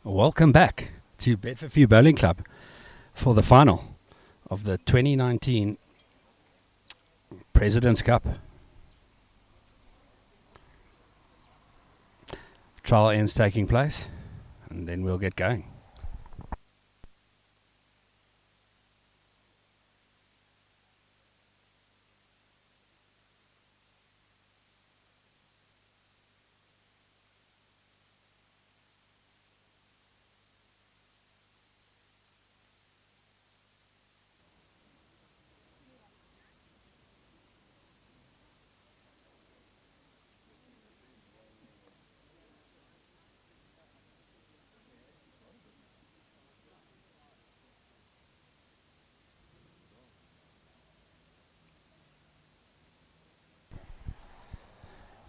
Welcome back to Bedford View Bowling Club for the final of the 2019 President's Cup. Trial ends taking place, and then we'll get going.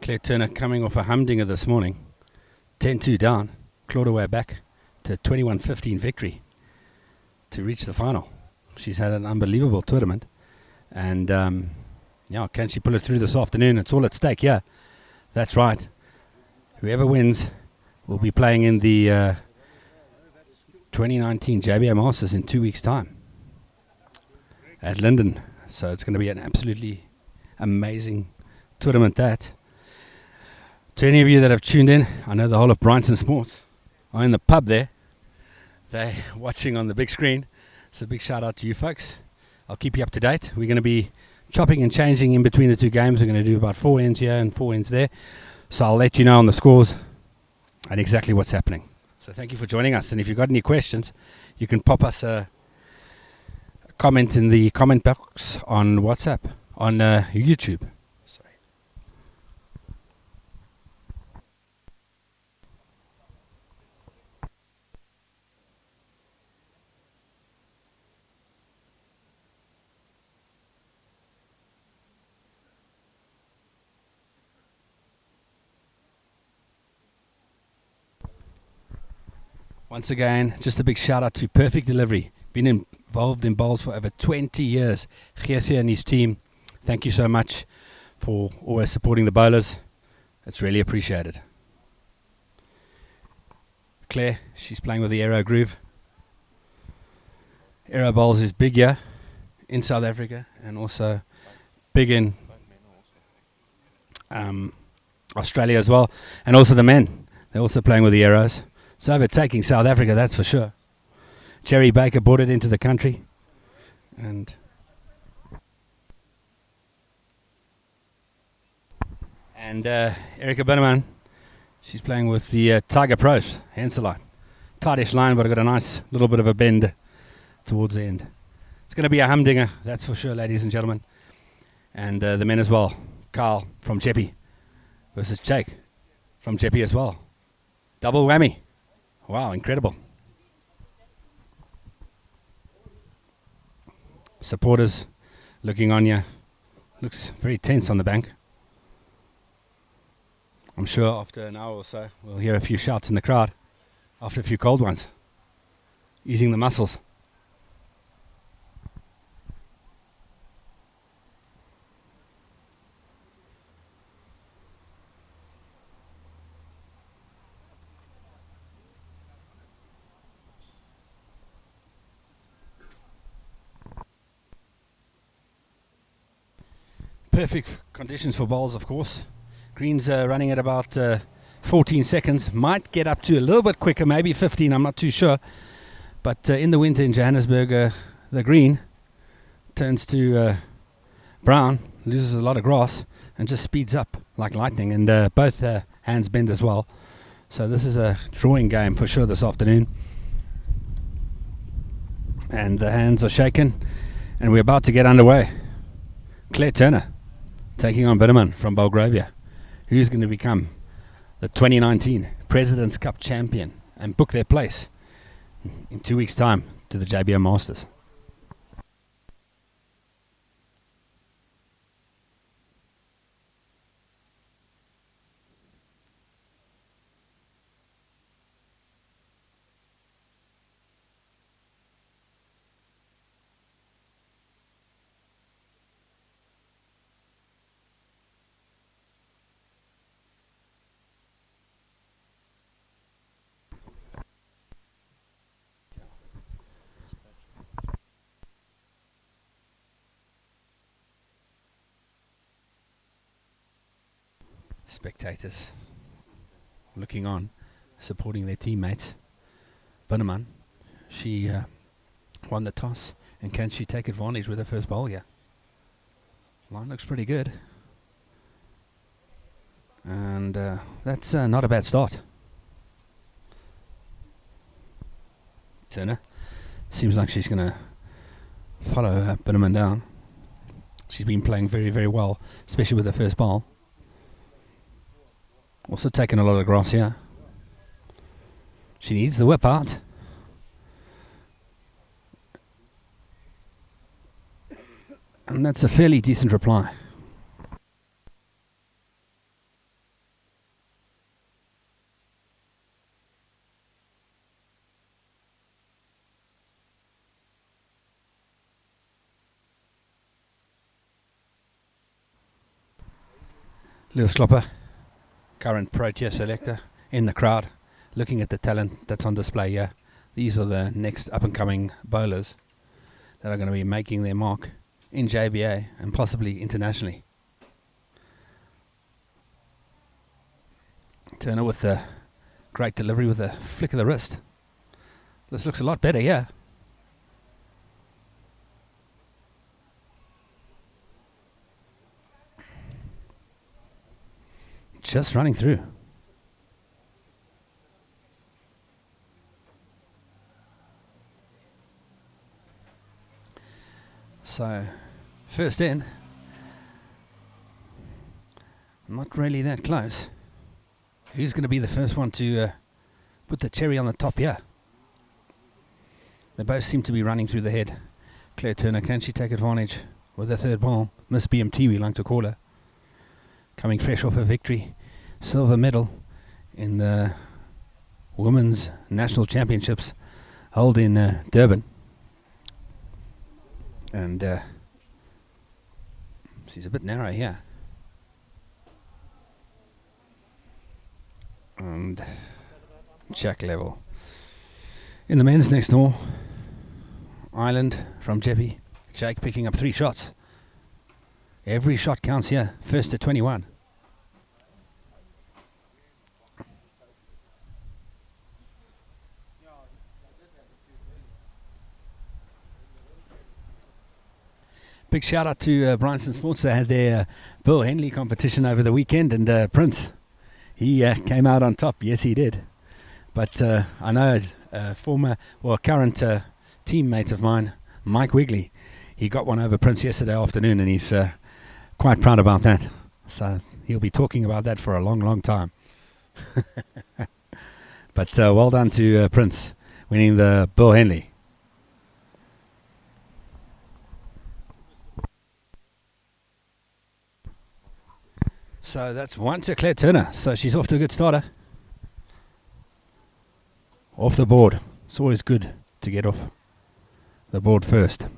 Claire Turner coming off a humdinger this morning, 10-2 down, clawed her way back to a 21-15 victory to reach the final. She's had an unbelievable tournament, and can she pull it through this afternoon? It's all at stake, yeah. That's right. Whoever wins will be playing in the 2019 JBA Masters in 2 weeks' time at Linden. So it's going to be an absolutely amazing tournament, that. To any of you that have tuned in, I know the whole of Bryanston Sports are in the pub there. They're watching on the big screen. So big shout out to you folks. I'll keep you up to date. We're going to be chopping and changing in between the two games. We're going to do about 4 ends here and 4 ends there. So I'll let you know on the scores and exactly what's happening. So thank you for joining us. And if you've got any questions, you can pop us a comment in the comment box on WhatsApp, on YouTube. Once again, just a big shout out to Perfect Delivery. Been involved in bowls for over 20 years. Geesie and his team, thank you so much for always supporting the bowlers. It's really appreciated. Claire, she's playing with the Aero Groove. Aero Bowls is big here in South Africa and also big in Australia as well. And also the men, they're also playing with the Aeros. It's overtaking South Africa, that's for sure. Jerry Baker brought it into the country. And Erica Binneman, she's playing with the Tiger Pros, Henselite. Tightish line, but I've got a nice little bit of a bend towards the end. It's going to be a humdinger, that's for sure, ladies and gentlemen. And the men as well. Carl from Chepi versus Jake from Chepi as well. Double whammy. Wow, incredible. Supporters looking on you. Looks very tense on the bank. I'm sure after an hour or so we'll hear a few shouts in the crowd after a few cold ones. Easing the muscles. Perfect conditions for bowls, of course. Greens running at about 14 seconds. Might get up to a little bit quicker, maybe 15, I'm not too sure. But in the winter in Johannesburg, the green turns to brown, loses a lot of grass, and just speeds up like lightning. And both hands bend as well. So this is a drawing game for sure this afternoon. And the hands are shaken, and we're about to get underway. Claire Turner taking on Binneman from Belgravia, who's going to become the 2019 President's Cup champion and book their place in 2 weeks' time to the JBA Masters. spectators looking on, supporting their teammates. Binneman, she won the toss, and can she take advantage with her first bowl here? Line looks pretty good, and that's not a bad start. Turner seems like she's going to follow Binneman down. She's been playing very, very well, especially with her first bowl. Also taking a lot of grass here. She needs the whip out. And that's a fairly decent reply. Lewis Klopper, current Protea selector, in the crowd, looking at the talent that's on display here. These are the next up-and-coming bowlers that are going to be making their mark in JBA and possibly internationally. Turner with a great delivery with a flick of the wrist. This looks a lot better here. Just running through. So, first in. Not really that close. Who's going to be the first one to put the cherry on the top here? They both seem to be running through the head. Claire Turner, can she take advantage with the third ball? Miss BMT, we like to call her. Coming fresh off a victory. Silver medal in the Women's National Championships held in Durban. And she's a bit narrow here. And check level. In the men's next door, Ireland from Jeppy. Jake picking up 3 shots. Every shot counts here. First to 21. Big shout out to Bryanston Sports. They had their Bill Henley competition over the weekend, and Prince, he came out on top. Yes, he did. But I know a current teammate of mine, Mike Wigley, he got one over Prince yesterday afternoon, and he's quite proud about that. So he'll be talking about that for a long, long time. But well done to Prince, winning the Bill Henley. So that's one to Claire Turner. So she's off to a good starter. Off the board. It's always good to get off the board first.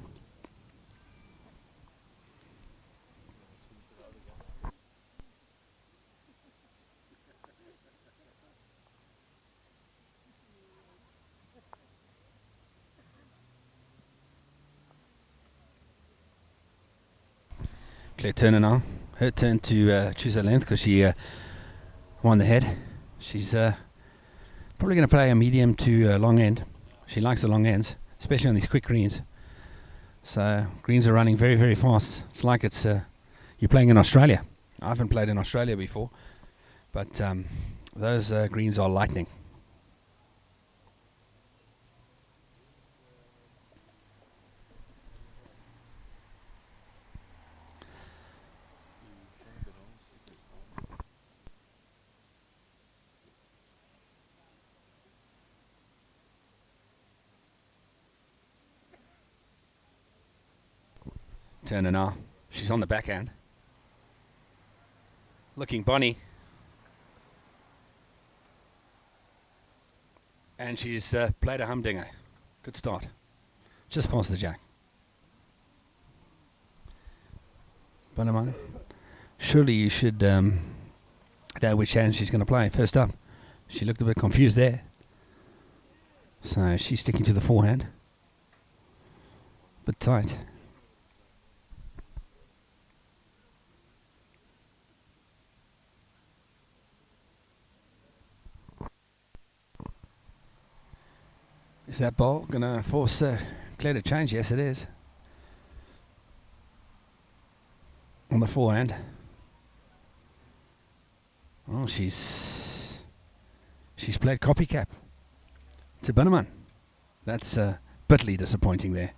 Claire Turner now. Her turn to choose her length because she won the head. She's probably going to play a medium to long end. She likes the long ends, especially on these quick greens. So greens are running very, very fast. It's like it's you're playing in Australia. I haven't played in Australia before, but those greens are lightning. Turner now. She's on the backhand. Looking bonny. And she's played a humdinger. Good start. Just past the jack. Binneman, surely you should know which hand she's going to play. First up, she looked a bit confused there. So she's sticking to the forehand. Bit tight. that ball going to force Claire to change? Yes, it is. On the forehand. Oh, she's played copycat to Binneman. That's bitterly disappointing there.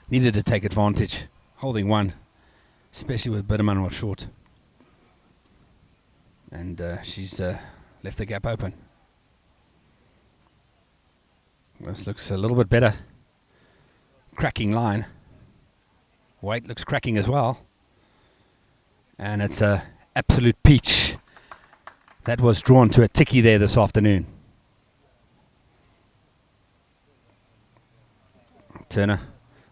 Needed to take advantage, holding one, especially with Binneman was short. And she's left the gap open. This looks a little bit better. Cracking line. White looks cracking as well. And it's a absolute peach. That was drawn to a ticky there this afternoon. Turner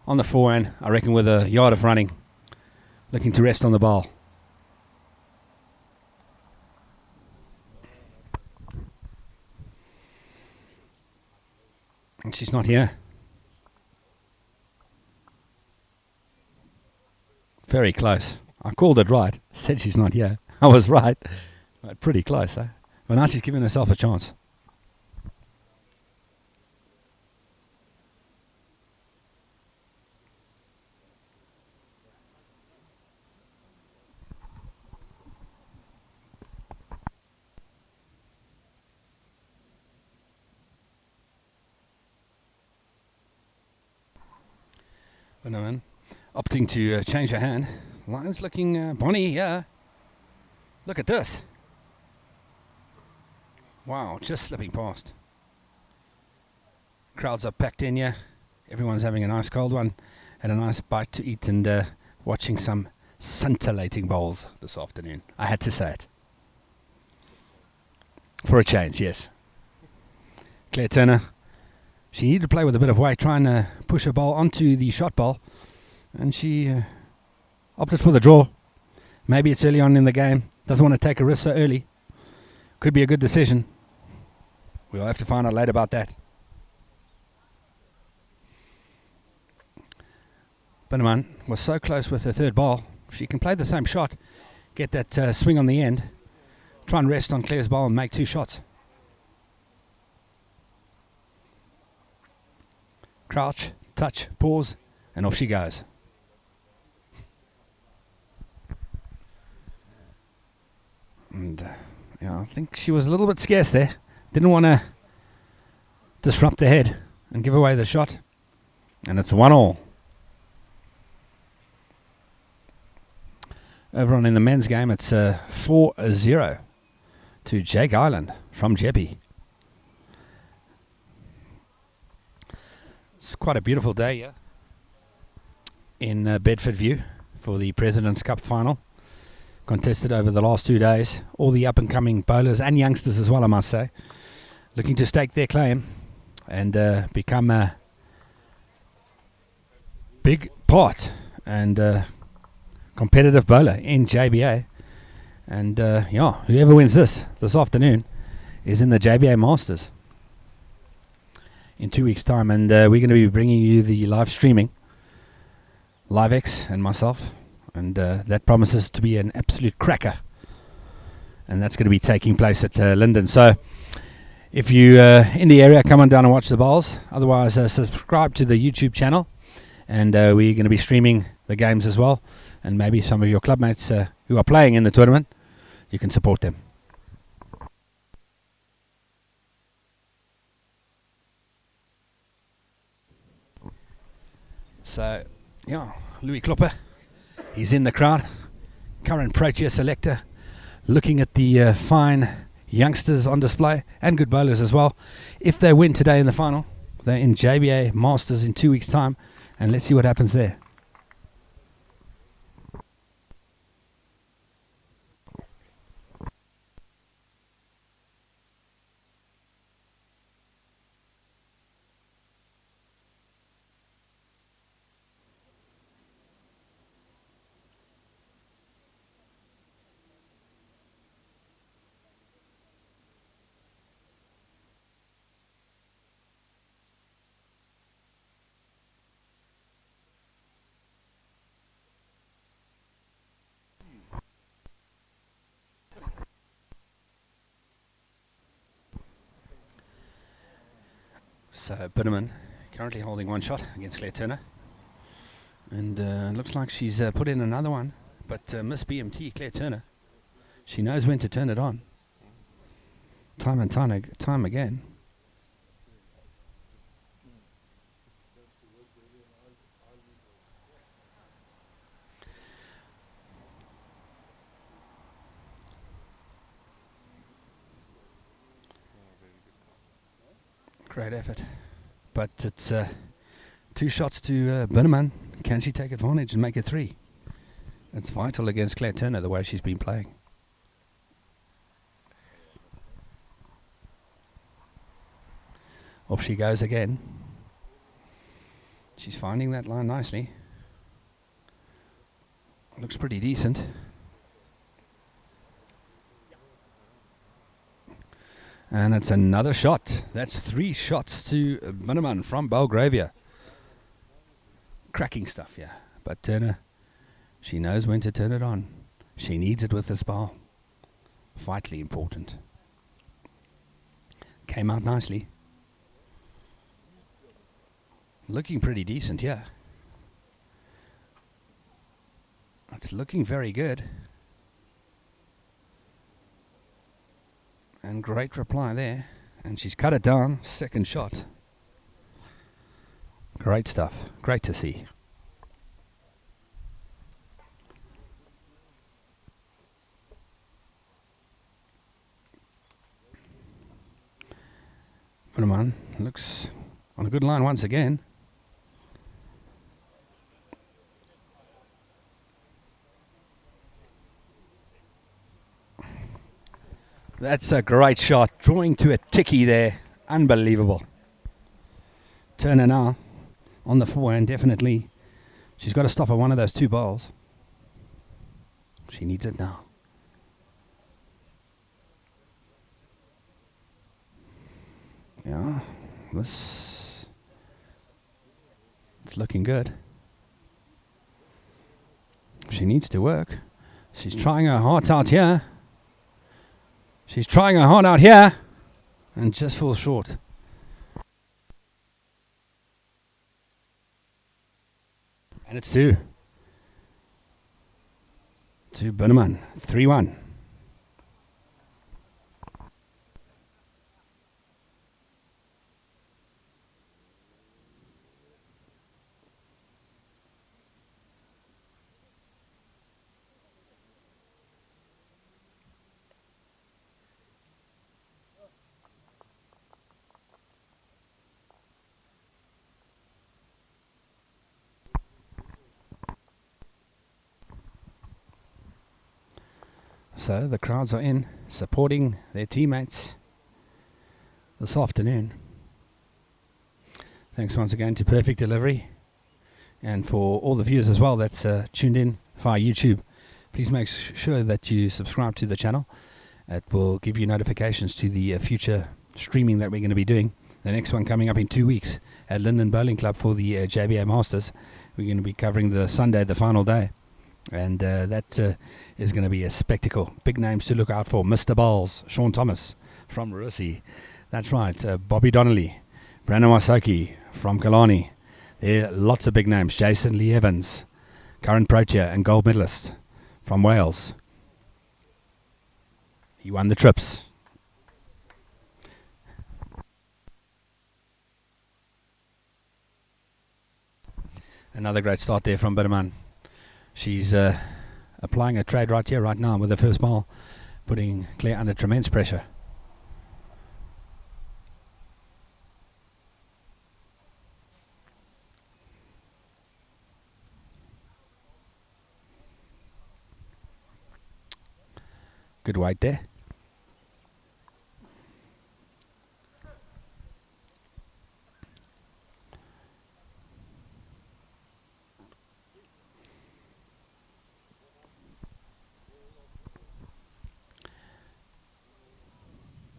on the forehand, I reckon with a yard of running. Looking to rest on the ball. And she's not here. Very close. I called it right. Said she's not here. I was right. But pretty close, eh? But now she's giving herself a chance. Binneman opting to change her hand. Line's looking bonny, yeah. Look at this. Wow, just slipping past. Crowds are packed in here. Everyone's having a nice cold one. Had a nice bite to eat and watching some scintillating bowls this afternoon. I had to say it. For a change, yes. Claire Turner. She needed to play with a bit of weight, trying to push her ball onto the shot ball. And she opted for the draw. Maybe it's early on in the game. Doesn't want to take a risk so early. Could be a good decision. We'll have to find out later about that. Binneman was so close with her third ball. If she can play the same shot, get that swing on the end, try and rest on Claire's ball and make two shots. Crouch, touch, pause, and off she goes. And I think she was a little bit scarce there. Didn't want to disrupt the head and give away the shot. And it's 1-1. Over on in the men's game, it's 4-0 to Jake Island from Jeppe. It's quite a beautiful day here in Bedford View for the President's Cup final. Contested over the last 2 days. All the up-and-coming bowlers and youngsters as well, I must say, looking to stake their claim and become a big part and competitive bowler in JBA. And whoever wins this afternoon is in the JBA Masters in 2 weeks' time. And we're going to be bringing you the live streaming, LiveX and myself. And that promises to be an absolute cracker. And that's going to be taking place at Linden. So if you're in the area, come on down and watch the bowls. Otherwise, subscribe to the YouTube channel. And we're going to be streaming the games as well. And maybe some of your clubmates who are playing in the tournament, you can support them. So, Louis Klopper. He's in the crowd, current Protea selector, looking at the fine youngsters on display and good bowlers as well. If they win today in the final, they're in JBA Masters in 2 weeks' time, and let's see what happens there. So Binneman Currently holding one shot against Claire Turner. And looks like she's put in another one. But Miss BMT, Claire Turner, she knows when to turn it on. Time and time again. Great effort. But it's 2 shots to Binneman. Can she take advantage and make it 3? It's vital against Claire Turner, the way she's been playing. Off she goes again. She's finding that line nicely. Looks pretty decent. And it's another shot. That's 3 shots to Binneman from Belgravia. Cracking stuff, yeah. But Turner, she knows when to turn it on. She needs it with this ball. Vitally important. Came out nicely. Looking pretty decent, yeah. It's looking very good. And great reply there. And she's cut it down. Second shot. Great stuff. Great to see. Binneman looks on a good line once again. That's a great shot. Drawing to a ticky there. Unbelievable. Turner now on the forehand, definitely. She's got to stop at one of those 2 balls. She needs it now. Yeah, it's looking good. She needs to work. She's trying her heart out here. She's trying her heart out here and just falls short. And it's 2. To Binneman. 3-1. So the crowds are in, supporting their teammates this afternoon. Thanks once again to Perfect Delivery, and for all the viewers as well that's tuned in via YouTube. Please make sure that you subscribe to the channel. It will give you notifications to the future streaming that we're going to be doing. The next one coming up in 2 weeks at Linden Bowling Club for the JBA Masters. We're going to be covering the Sunday, the final day. And that is going to be a spectacle. Big names to look out for. Mr. Bowles, Sean Thomas from Marissi. That's right. Bobby Donnelly, Brandon Wasaki from Kalani. There are lots of big names. Jason Lee Evans, current Protea and gold medalist from Wales. He won the trips. Another great start there from Binneman. She's applying a trade right here, right now, with the first ball, putting Claire under tremendous pressure. Good weight there.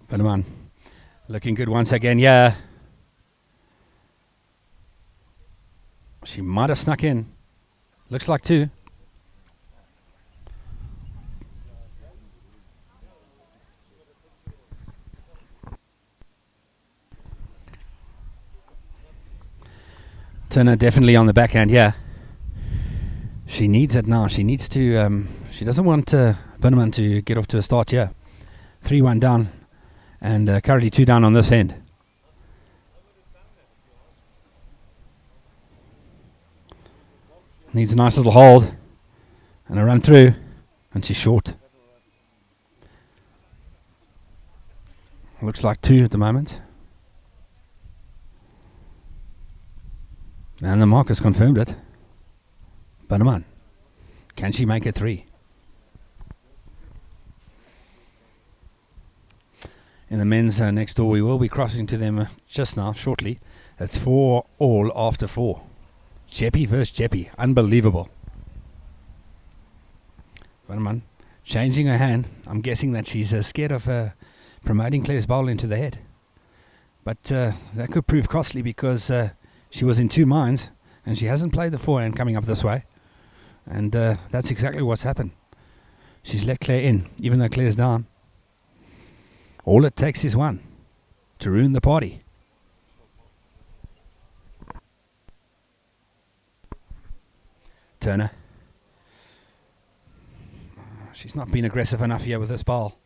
Binneman looking good once again. Yeah, she might have snuck in. Looks like 2. Turner definitely on the backhand here. She needs it now. She needs to. She doesn't want Binneman to get off to a start here. 3-1 down, and currently 2 down on this end. Needs a nice little hold and a run through, and she's short. Looks like 2 at the moment. And the mark has confirmed it. Binneman. Can she make it 3? In the men's next door, we will be crossing to them just now, shortly. It's 4 all after 4. Jeppy versus Jeppy. Unbelievable. Binneman changing her hand. I'm guessing that she's scared of promoting Claire's bowl into the head. But that could prove costly because she was in 2 minds and she hasn't played the forehand coming up this way. And that's exactly what's happened. She's let Claire in, even though Claire's down. All it takes is one to ruin the party. Turner. She's not been aggressive enough here with this ball.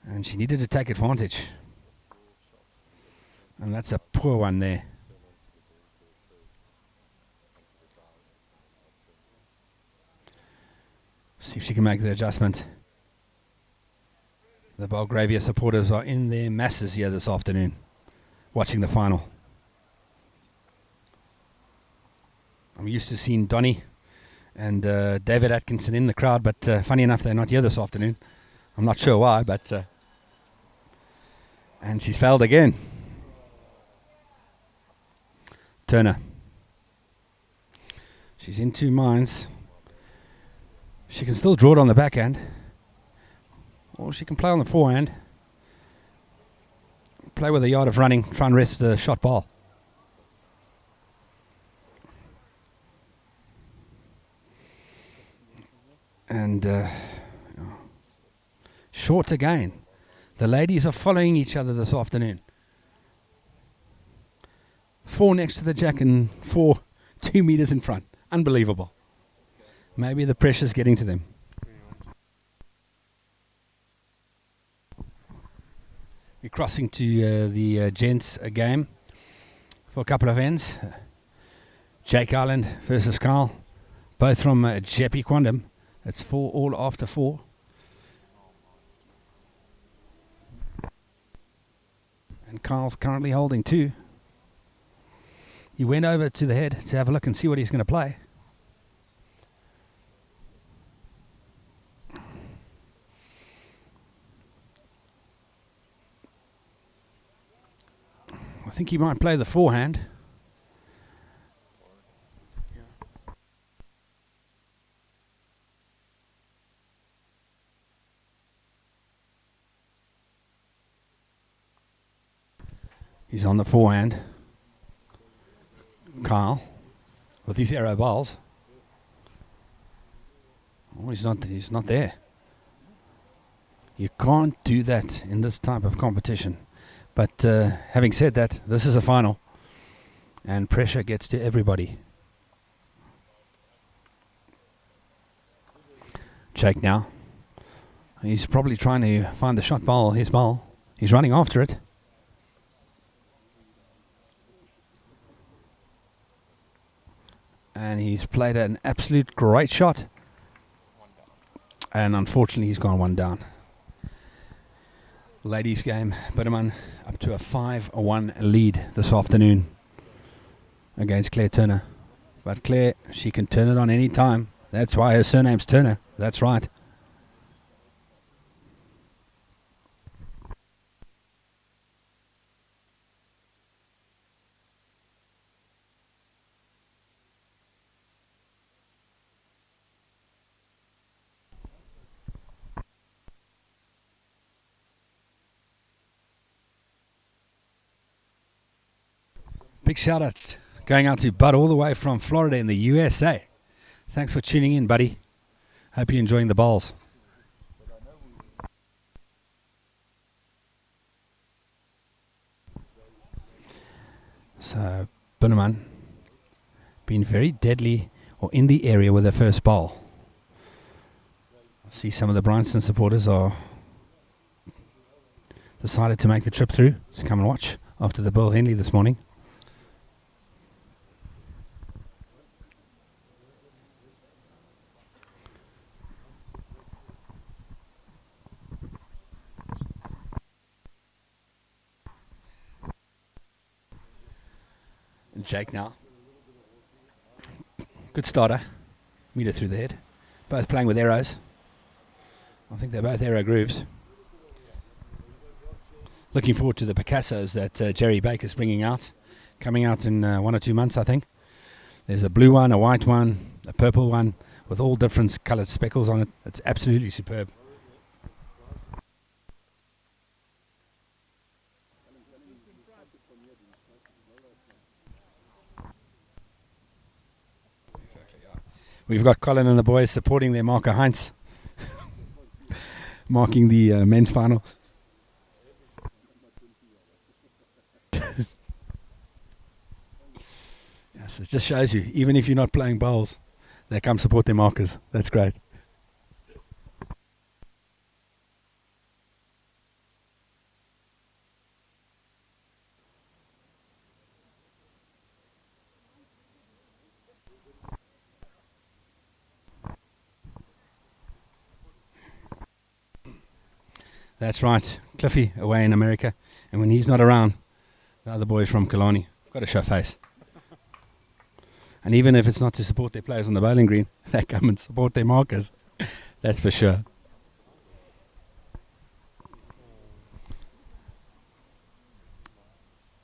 And she needed to take advantage. And that's a poor one there. See if she can make the adjustment. The Belgravia supporters are in their masses here this afternoon, watching the final. I'm used to seeing Donny and David Atkinson in the crowd, but funny enough, they're not here this afternoon. I'm not sure why, but... and she's failed again. Turner. She's in 2 minds. She can still draw it on the backhand. Or she can play on the forehand. Play with a yard of running, try and rest the shot ball. And short again. The ladies are following each other this afternoon. 4 next to the jack and 4 2 meters in front. Unbelievable. Maybe the pressure's getting to them. We're crossing to the gents game for a couple of ends. Jake Island versus Carl. Both from Jeppy Quantum. It's 4 all after 4. And Carl's currently holding 2. He went over to the head to have a look and see what he's going to play. I think he might play the forehand. He's on the forehand. Carl, with these arrow balls. Oh, he's not there. You can't do that in this type of competition. But having said that, this is a final. And pressure gets to everybody. Jake now. He's probably trying to find the shot ball, his ball. He's running after it. And he's played an absolute great shot. And unfortunately, he's gone 1 down. Ladies game, Binneman up to a 5-1 lead this afternoon against Claire Turner. But Claire, she can turn it on any time. That's why her surname's Turner. That's right. Big shout out going out to Bud all the way from Florida in the USA. Thanks for tuning in, buddy. Hope you're enjoying the balls. So Bunneman been very deadly or in the area with their first ball. I see some of the Bryanston supporters are decided to make the trip through to come and watch after the Bill Henley this morning. Jake now. Good starter. Meter through the head. Both playing with arrows. I think they're both arrow grooves. Looking forward to the Picassos that Jerry Baker's bringing out. Coming out in 1 or 2 months, I think. There's a blue one, a white one, a purple one, with all different coloured speckles on it. It's absolutely superb. We've got Colin and the boys supporting their marker Heinz, marking the men's final. Yes, it just shows you, even if you're not playing bowls, they come support their markers. That's great. That's right, Cliffy away in America, and when he's not around, the other boys from Killarney got to show face. And even if it's not to support their players on the bowling green, they come and support their markers. That's for sure.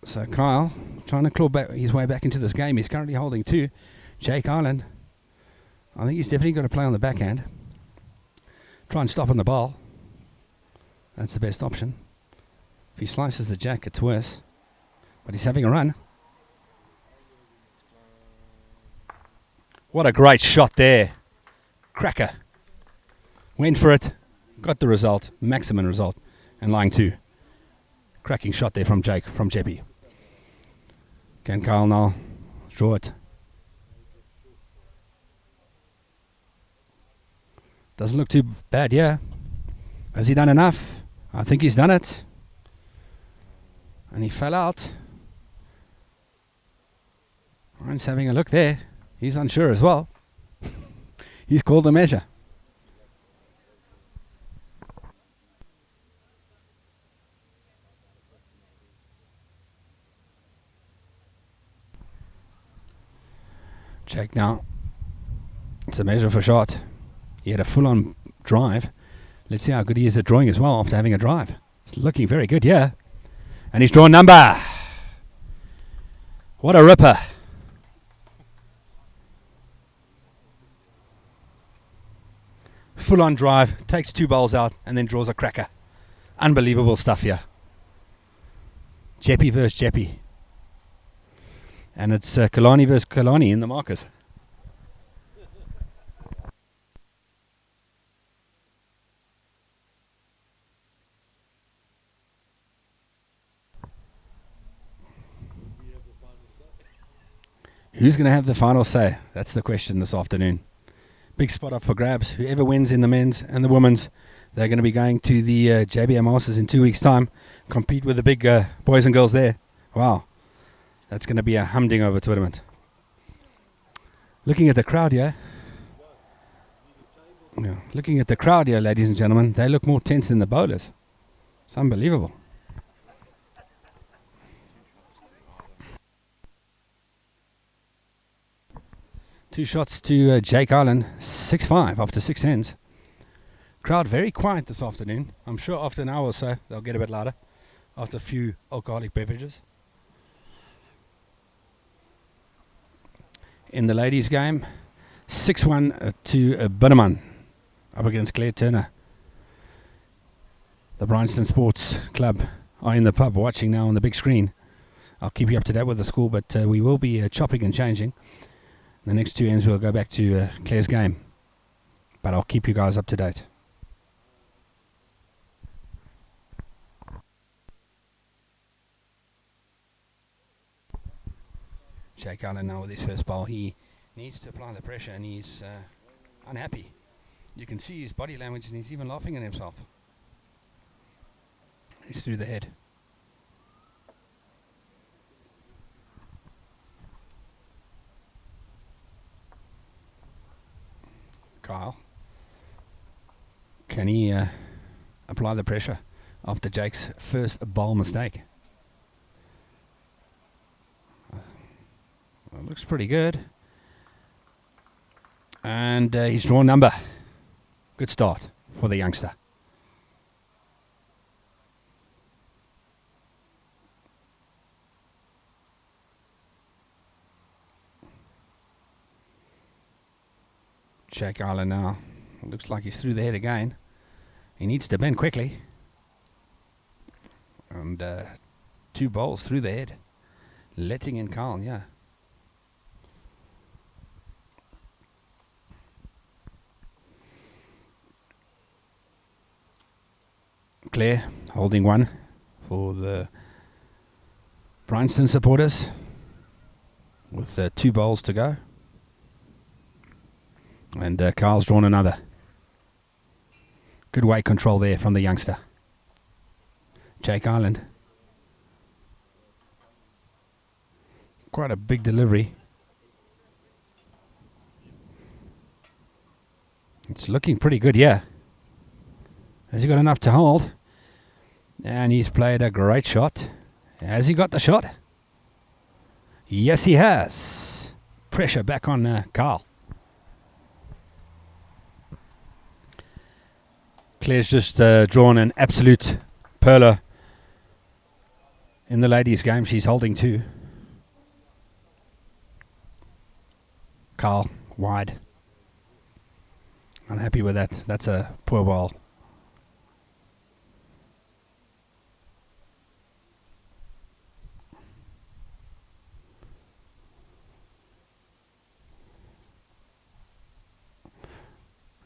So Kyle trying to claw back his way back into this game. He's currently holding 2. Jake Ireland, I think he's definitely got to play on the backhand. Try and stop on the ball. That's the best option. If he slices the jack, it's worse. But he's having a run. What a great shot there. Cracker. Went for it. Got the result. Maximum result. And lying 2. Cracking shot there from Jake, from Jeppy. Can Kyle now draw it? Doesn't look too bad, yeah. Has he done enough? I think he's done it. And he fell out. Ryan's having a look there. He's unsure as well. He's called the measure. Check now. It's a measure for shot. He had a full-on drive. Let's see how good he is at drawing as well after having a drive. It's looking very good, yeah. And he's drawn number. What a ripper. Full-on drive, takes 2 bowls out, and then draws a cracker. Unbelievable stuff here. Jeppy versus Jeppy. And it's Kalani versus Kalani in the markers. Who's going to have the final say? That's the question this afternoon. Big spot up for grabs. Whoever wins in the men's and the women's, they're going to be going to the JBA Masters in 2 weeks' time. Compete with the big boys and girls there. Wow. That's going to be a humdinger tournament. Looking at the crowd here. Yeah, looking at the crowd here, ladies and gentlemen, they look more tense than the bowlers. It's unbelievable. Two shots to Jake Ireland, 6-5 after 6 ends. Crowd very quiet this afternoon. I'm sure after an hour or so they'll get a bit louder after a few alcoholic beverages. In the ladies' game, 6-1 to Bunneman up against Claire Turner. The Bryanston Sports Club are in the pub watching now on the big screen. I'll keep you up to date with the score, but we will be chopping and changing. The next 2 ends we'll go back to Claire's game, but I'll keep you guys up to date. Jake Allen now with his first bowl. He needs to apply the pressure, and he's unhappy. You can see his body language, and he's even laughing at himself. He's through the head. Kyle, can he apply the pressure after Jake's first bowl mistake? Well, looks pretty good. And he's drawn number. Good start for the youngster. Jake Island now. Looks like he's through the head again. He needs to bend quickly. And 2 bowls through the head. Letting in Carl, yeah. Claire holding 1 for the Bryanston supporters with 2 bowls to go. And Carl's drawn another. Good weight control there from the youngster. Jake Island. Quite a big delivery. It's looking pretty good, yeah. Has he got enough to hold? And he's played a great shot. Has he got the shot? Yes, he has. Pressure back on Carl. Claire's just drawn an absolute perler in the ladies' game. She's holding 2. Carl, wide. Unhappy with that. That's a poor ball.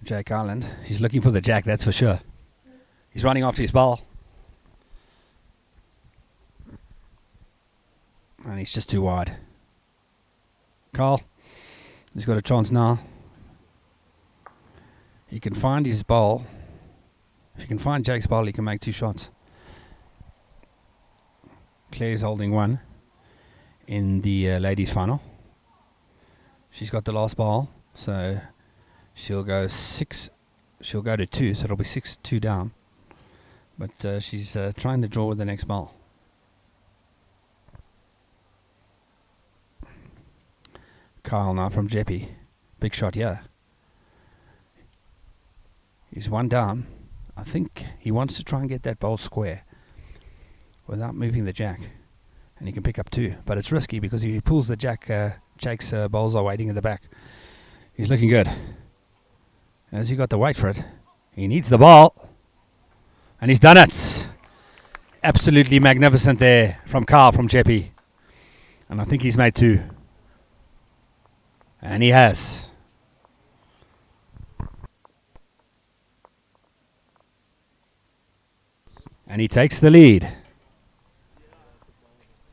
Jake Island. He's looking for the jack, that's for sure. He's running after his ball. And he's just too wide. Carl, he's got a chance now. He can find his ball. If he can find Jake's ball, he can make 2 shots. Claire's holding 1 in the ladies' final. She's got the last ball, so she'll go 6. She'll go to 2, so it'll be 6-2 down. But she's trying to draw with the next ball. Kyle now from Jeppy. Big shot here. He's 1 down. I think he wants to try and get that ball square without moving the jack. And he can pick up 2. But it's risky because if he pulls the jack, Jake's balls are waiting in the back. He's looking good. Has he got the weight for it? He needs the ball. And he's done it. Absolutely magnificent there from Carl from Jeppy. And I think he's made 2. And he has. And he takes the lead.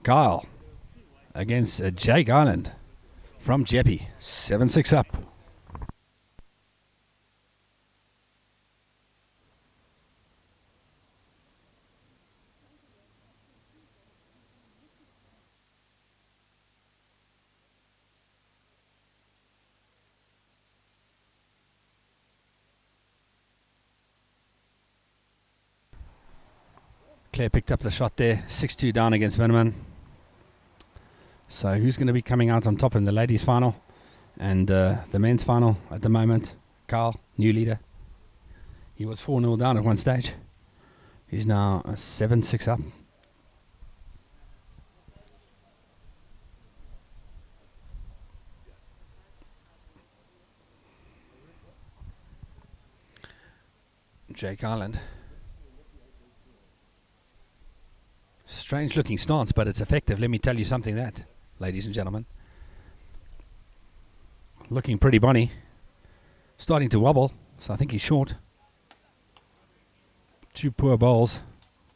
Kyle against Jake Island from Jeppy. 7-6 up. Claire picked up the shot there. 6-2 down against Miniman. So who's going to be coming out on top in the ladies' final and the men's final at the moment? Carl, new leader. He was 4-0 down at one stage. He's now 7-6 up. Jake Island. Strange looking stance, but it's effective. Let me tell you something that, ladies and gentlemen. Looking pretty bonny. Starting to wobble, so I think he's short. 2 poor bowls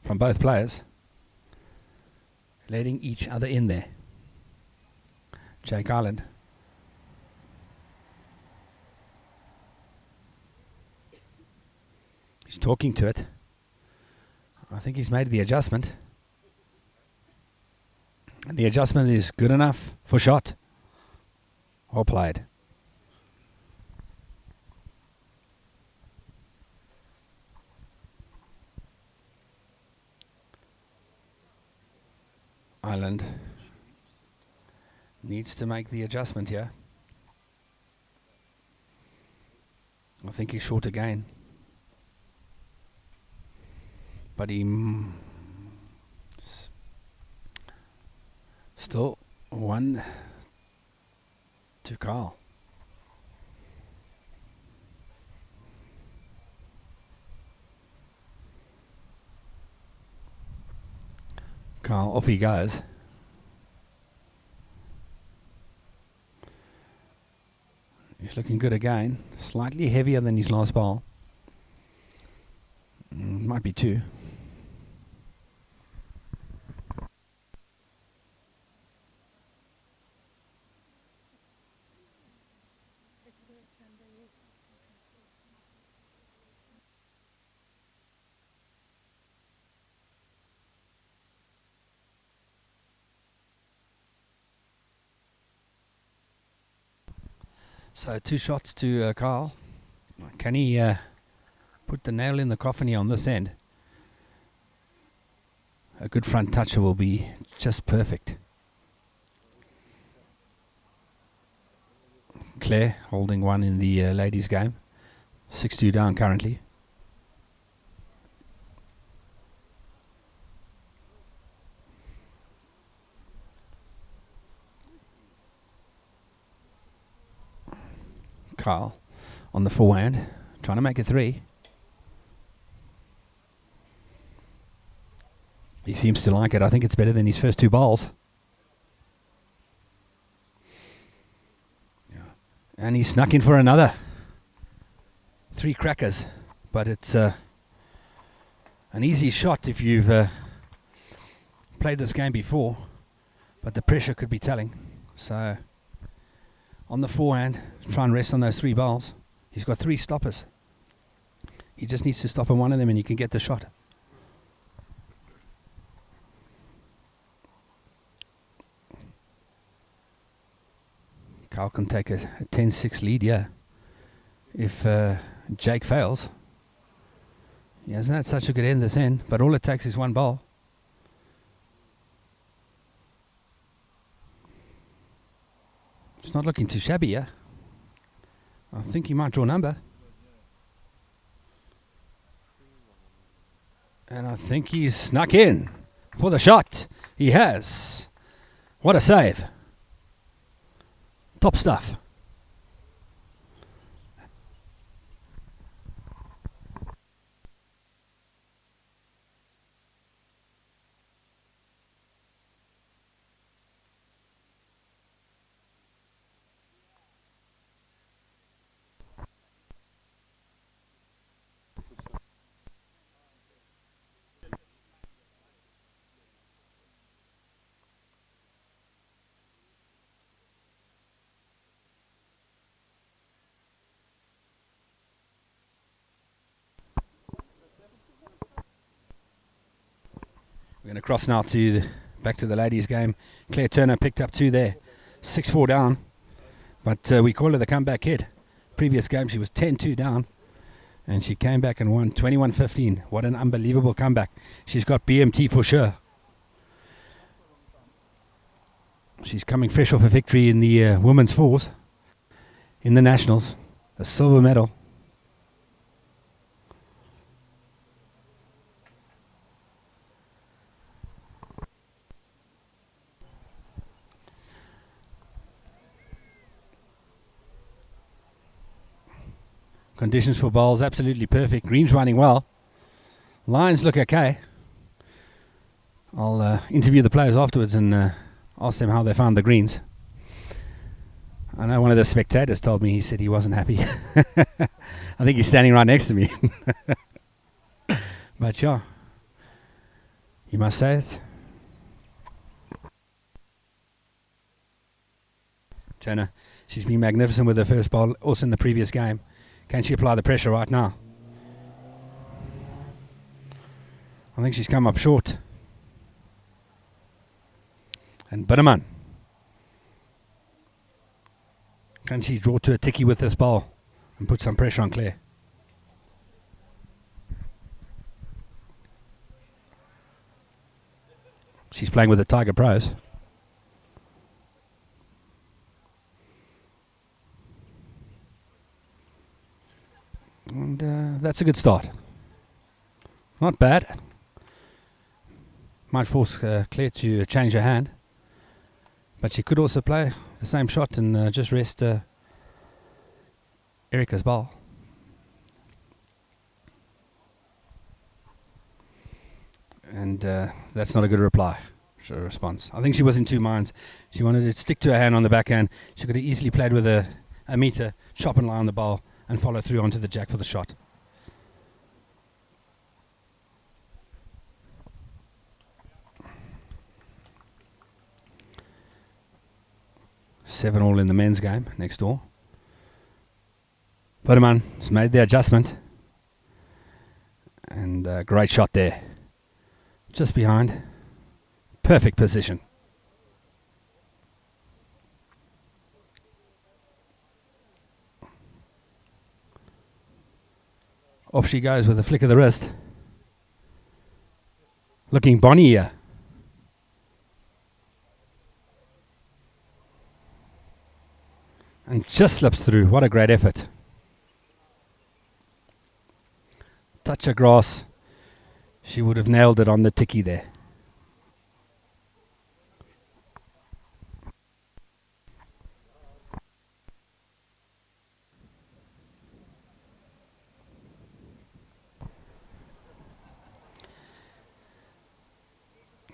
from both players. Letting each other in there. Jake Ireland. He's talking to it. I think he's made the adjustment. And the adjustment is good enough for shot. Well played. Ireland needs to make the adjustment here. I think he's short again. But he still 1 to Carl. Carl, off he goes. He's looking good again. Slightly heavier than his last ball. Might be 2. So 2 shots to Carl. Can he put the nail in the coffin here on this end? A good front toucher will be just perfect. Claire holding 1 in the ladies' game. 6-2 down currently. Carl on the forehand, trying to make it 3. He seems to like it. I think it's better than his first 2 balls. Yeah. And he snuck in for another. 3 crackers. But it's an easy shot if you've played this game before. But the pressure could be telling. So on the forehand, try and rest on those 3 balls. He's got 3 stoppers. He just needs to stop on one of them and you can get the shot. Carl can take a 10-6 lead, yeah. If Jake fails. He hasn't had such a good end this end, but all it takes is 1 ball. It's not looking too shabby, yeah. I think he might draw number. And I think he's snuck in for the shot. He has. What a save. Top stuff. We're going to cross now to back to the ladies' game. Claire Turner picked up 2 there. 6-4 down. But we call her the comeback kid. Previous game she was 10-2 down. And she came back and won 21-15. What an unbelievable comeback. She's got BMT for sure. She's coming fresh off a victory in the women's fours. In the nationals. A silver medal. Conditions for bowls absolutely perfect. Green's running well. Lines look okay. I'll interview the players afterwards and ask them how they found the greens. I know one of the spectators told me, he said he wasn't happy. I think he's standing right next to me. But yeah, you must say it. Turner. She's been magnificent with her first bowl, also in the previous game. Can she apply the pressure right now? I think she's come up short. And Bitterman. Can she draw to a ticky with this bowl and put some pressure on Claire? She's playing with the Tiger Pros. And that's a good start. Not bad. Might force Claire to change her hand. But she could also play the same shot and just rest Erica's ball. And that's not a good response. I think she was in two minds. She wanted to stick to her hand on the backhand. She could have easily played with a meter, chop and lie on the ball, and follow through onto the jack for the shot. Seven all in the men's game next door. Bitterman has made the adjustment. And great shot there. Just behind. Perfect position. Off she goes with a flick of the wrist. Looking bonny here. And just slips through. What a great effort. Touch of grass. She would have nailed it on the ticky there.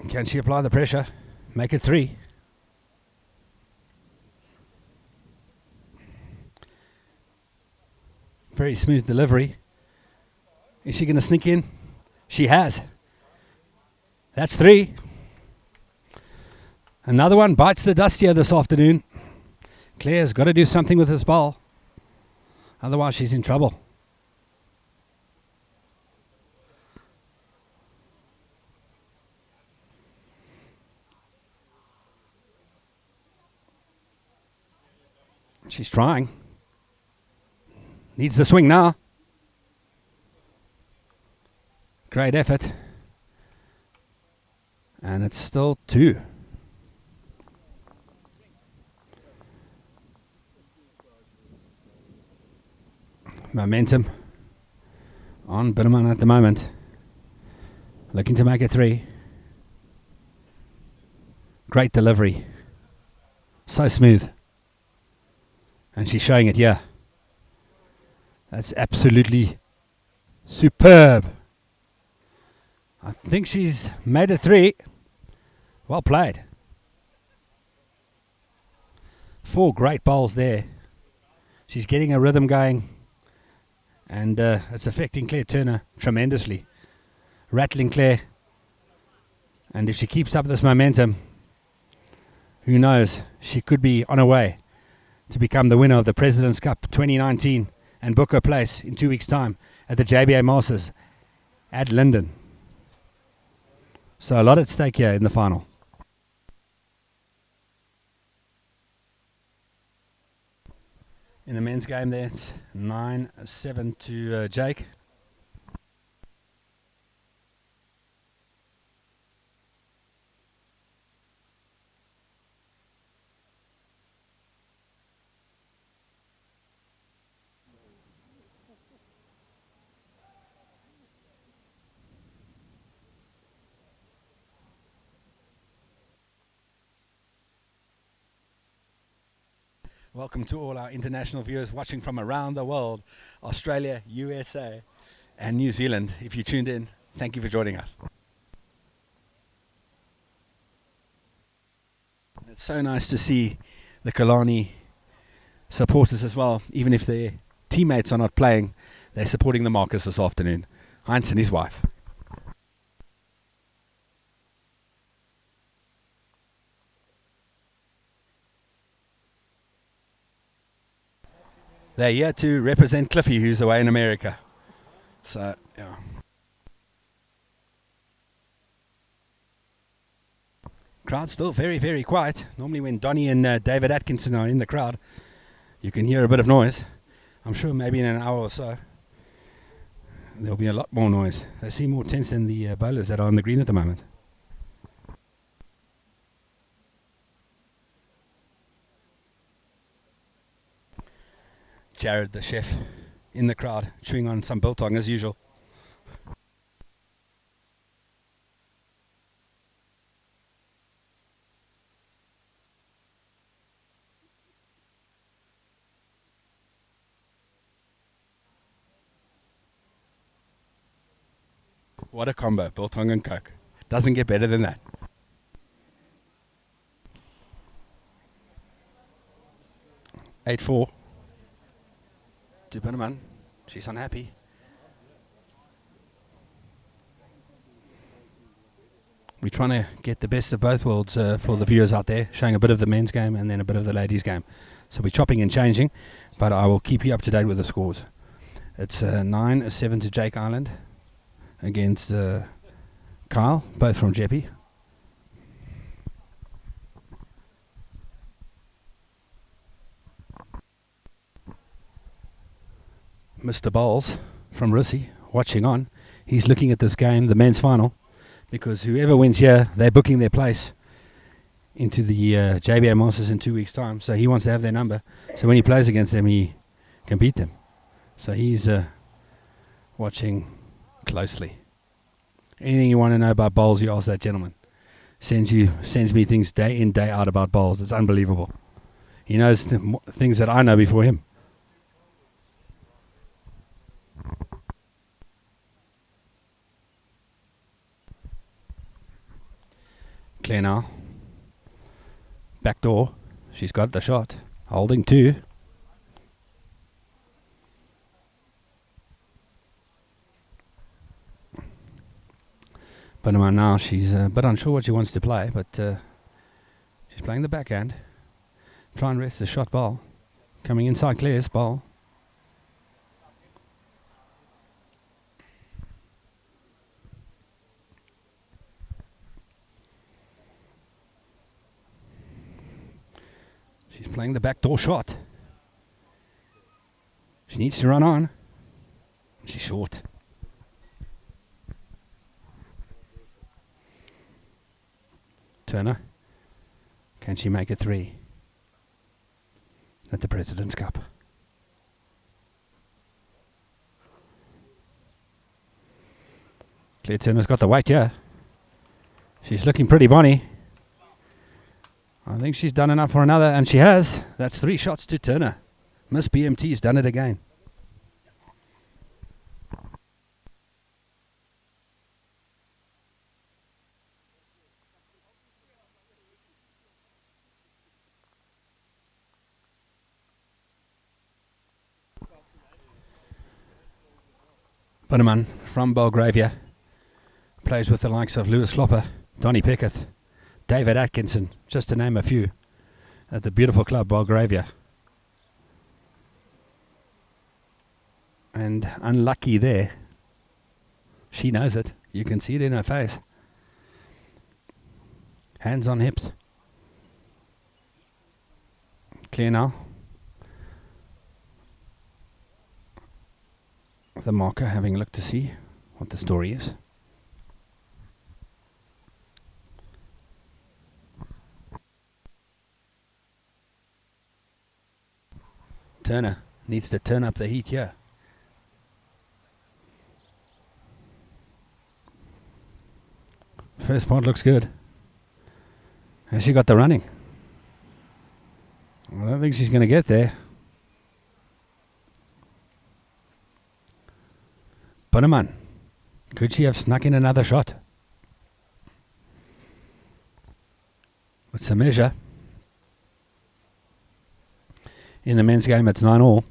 Can she apply the pressure? Make it 3. Very smooth delivery. Is she going to sneak in? She has. That's 3. Another one bites the dust here this afternoon. Claire's got to do something with this ball. Otherwise she's in trouble. She's trying. Needs the swing now. Great effort. And it's still 2. Momentum on Bitterman at the moment. Looking to make it 3. Great delivery. So smooth. And she's showing it here. That's absolutely superb. I think she's made it 3. Well played. 4 great bowls there. She's getting a rhythm going. And it's affecting Claire Turner tremendously. Rattling Claire. And if she keeps up this momentum, who knows, she could be on her way to become the winner of the President's Cup 2019 and book her place in 2 weeks' time at the JBA Masters at Linden. So a lot at stake here in the final. In the men's game there, it's 9-7 to Jake. Welcome to all our international viewers watching from around the world, Australia, USA, and New Zealand. If you tuned in, thank you for joining us. It's so nice to see the Kalani supporters as well. Even if their teammates are not playing, they're supporting the Marcus this afternoon. Heinz and his wife. They're here to represent Cliffy, who's away in America. So, yeah. Crowd's still very, very quiet. Normally when Donny and David Atkinson are in the crowd, you can hear a bit of noise. I'm sure maybe in an hour or so, there'll be a lot more noise. They seem more tense than the bowlers that are on the green at the moment. Jared, the chef, in the crowd, chewing on some biltong as usual. What a combo, biltong and coke. Doesn't get better than that. Eight four. To Binneman. She's unhappy. We're trying to get the best of both worlds for the viewers out there, showing a bit of the men's game and then a bit of the ladies' game. So we're chopping and changing, but I will keep you up to date with the scores. It's 9-7 to Jake Island against Kyle, both from Jeppy. Mr. Bowles from Rissi, watching on. He's looking at this game, the men's final, because whoever wins here, they're booking their place into the JBA Masters in 2 weeks' time. So he wants to have their number. So when he plays against them, he can beat them. So he's watching closely. Anything you want to know about bowls, you ask that gentleman. Sends me things day in, day out about bowls. It's unbelievable. He knows things that I know before him. Clear now. Back door. She's got the shot. Holding two. But now she's a bit unsure what she wants to play, but she's playing the backhand. Try and rest the shot ball. Coming inside Claire's ball. She's playing the backdoor shot. She needs to run on. She's short. Turner. Can she make it three at the President's Cup? Claire Turner's got the weight, yeah. She's looking pretty bonny. I think she's done enough for another, and she has. That's 3 shots to Turner. Miss BMT's done it again. Binneman from Belgravia plays with the likes of Lewis Klopper, Donny Pickett, David Atkinson, just to name a few, at the beautiful club Belgravia. And unlucky there. She knows it. You can see it in her face. Hands on hips. Clear now. The marker having a look to see what the story is. Turner needs to turn up the heat here. First part looks good. Has she got the running? I don't think she's going to get there. Binneman, could she have snuck in another shot? With some measure. In the men's game, it's 9-all.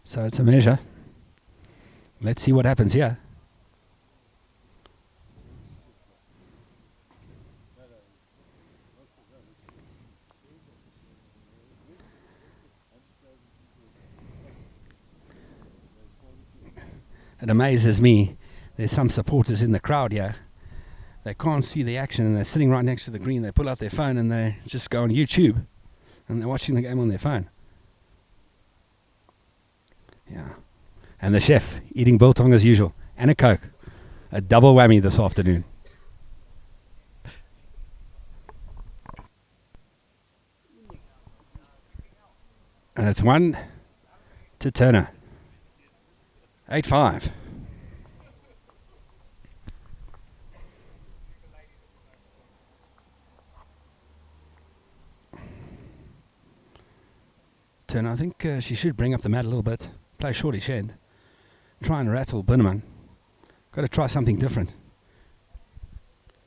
So it's a measure. Let's see what happens here. It amazes me. There's some supporters in the crowd here. They can't see the action and they're sitting right next to the green. They pull out their phone and they just go on YouTube and they're watching the game on their phone. Yeah. And the chef eating biltong as usual and a Coke. A double whammy this afternoon. And it's 1 to Turner. 8-5. Turner, I think she should bring up the mat a little bit. Play shortish end. Try and rattle Binneman. Got to try something different.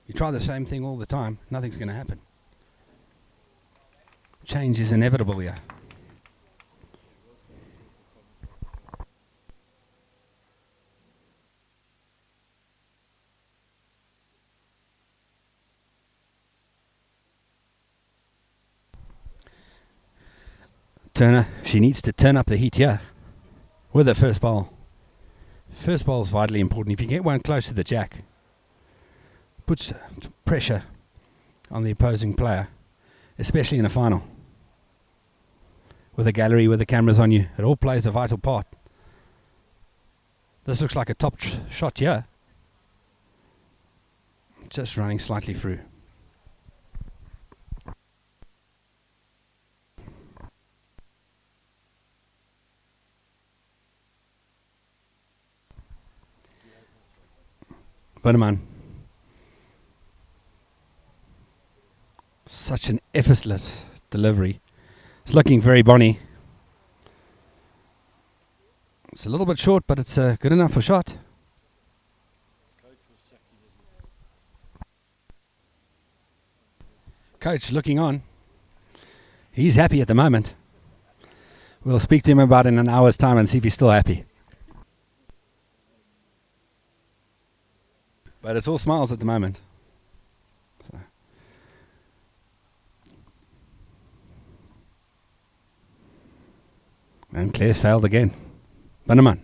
You try the same thing all the time, nothing's going to happen. Change is inevitable here. Turner, she needs to turn up the heat here with the first ball. First ball is vitally important. If you get one close to the jack, puts pressure on the opposing player, especially in a final. With a gallery, with the cameras on you, it all plays a vital part. This looks like a top shot here. Just running slightly through. Binneman. Such an effortless delivery. It's looking very bonny. It's a little bit short, but it's good enough for shot. Coach looking on. He's happy at the moment. We'll speak to him about in an hour's time and see if he's still happy. But it's all smiles at the moment. So. And Claire's failed again. Binneman.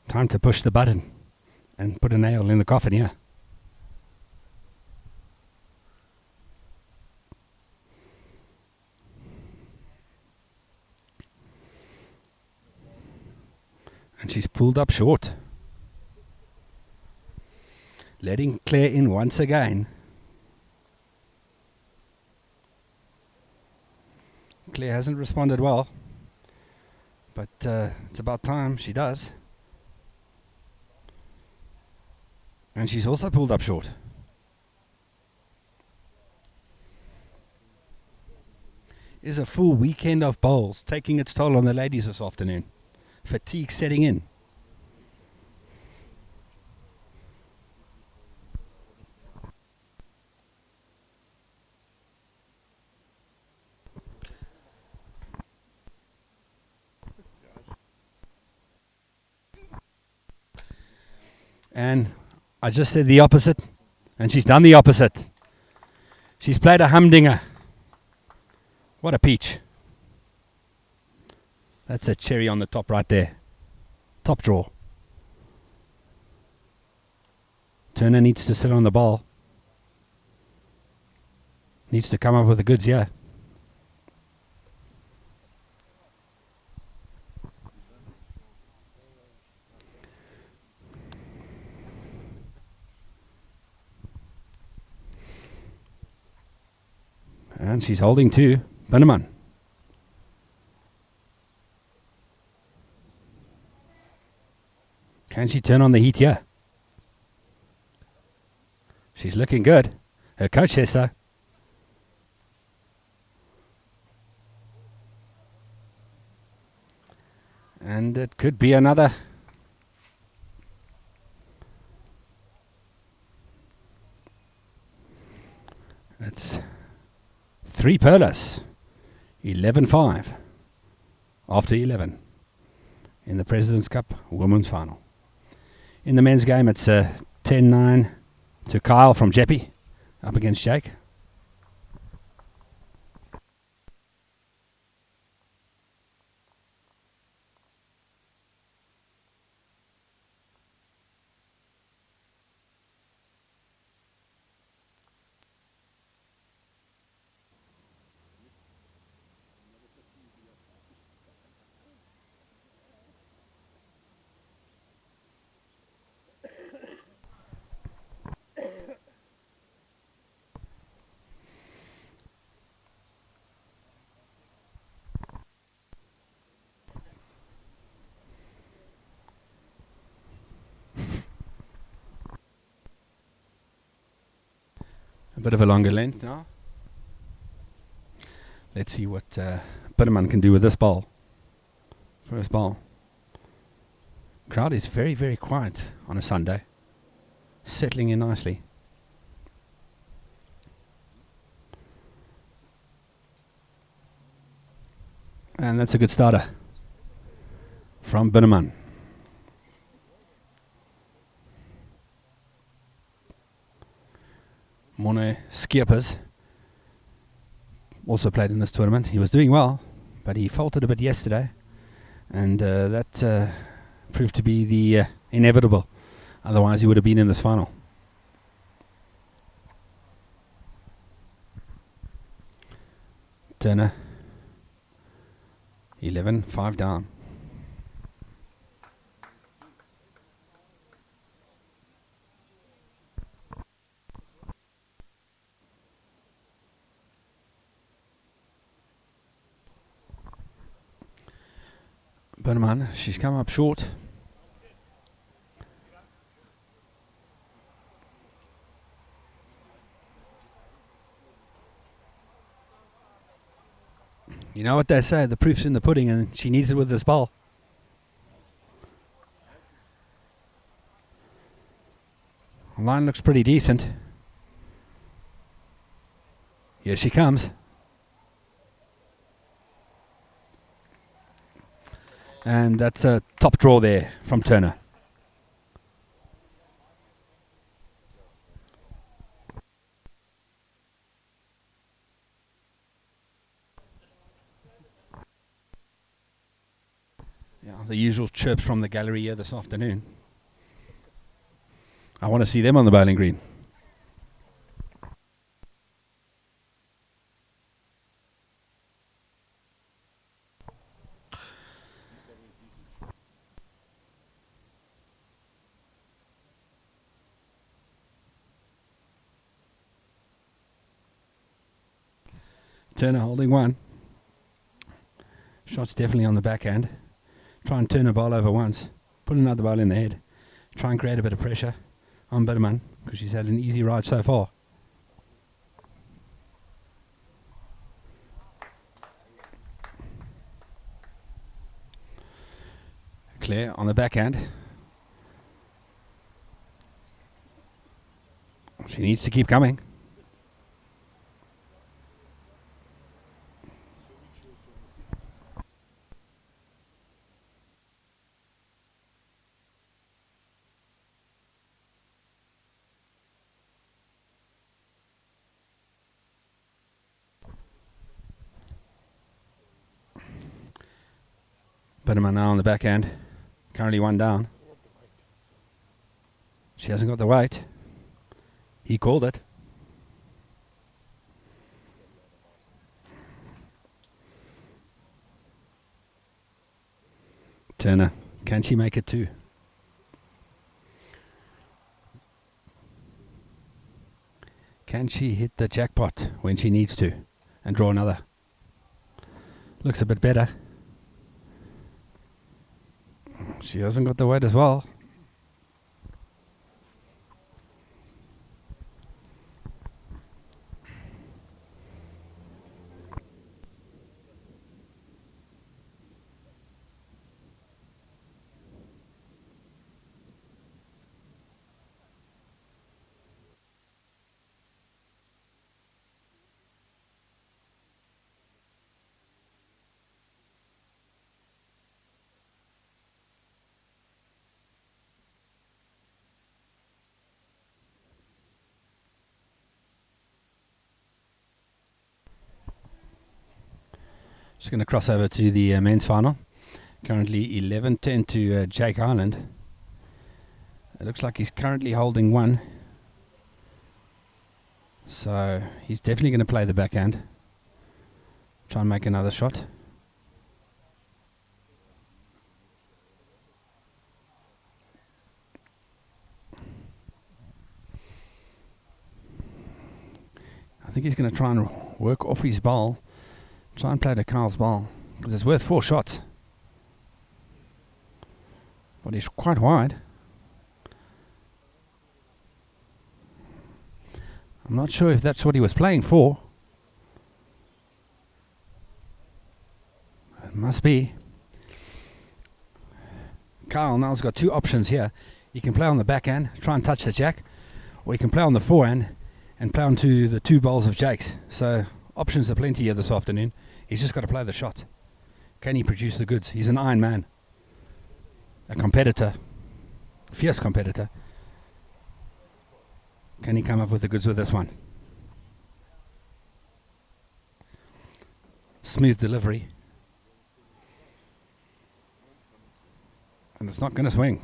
Time to push the button and put a nail in the coffin here. And she's pulled up short. Letting Claire in once again. Claire hasn't responded well, but it's about time she does. And she's also pulled up short. Is a full weekend of bowls taking its toll on the ladies this afternoon. Fatigue setting in. And I just said the opposite, and she's done the opposite. She's played a humdinger. What a peach. That's a cherry on the top right there. Top draw. Turner needs to sit on the ball. Needs to come up with the goods, yeah. And she's holding to Binneman. Can she turn on the heat here? She's looking good. Her coach says so. And it could be another. It's 3 Perlas. 11-5. after 11 in the President's Cup Women's Final. In the men's game, it's 10-9 to Kyle from Jeppy up against Jake. A bit of a longer length now. Let's see what Bitterman can do with this ball. First ball. Crowd is very, very quiet on a Sunday. Settling in nicely. And that's a good starter from Bitterman. Morne Skippers also played in this tournament. He was doing well, but he faltered a bit yesterday, and that proved to be the inevitable. Otherwise, he would have been in this final. Turner, 11, 5 down. Bitterman, she's come up short. You know what they say, the proof's in the pudding, and she needs it with this ball. Line looks pretty decent. Here she comes. And that's a top draw there from Turner. Yeah, the usual chirps from the gallery here this afternoon. I want to see them on the bowling green. Turner holding one. Shot's definitely on the backhand. Try and turn a ball over once. Put another ball in the head. Try and create a bit of pressure on Bitterman, because she's had an easy ride so far. Claire on the backhand. She needs to keep coming. Bitterman now on the backhand. Currently one down. She hasn't got the weight. He called it. Turner, can she make it too? Can she hit the jackpot when she needs to and draw another? Looks a bit better. She hasn't got the weight as well. Just going to cross over to the men's final. Currently 11-10 to Jake Ireland. It looks like he's currently holding one. So he's definitely going to play the backhand. Try and make another shot. I think he's going to try and work off his ball. Try and play to Kyle's ball. Because it's worth 4 shots. But he's quite wide. I'm not sure if that's what he was playing for. It must be. Kyle now's got 2 options here. He can play on the backhand, try and touch the jack. Or he can play on the forehand and play onto the 2 balls of Jake's. So options are plenty here this afternoon. He's just got to play the shot. Can he produce the goods? He's an iron man. A competitor. Fierce competitor. Can he come up with the goods with this one? Smooth delivery. And it's not going to swing.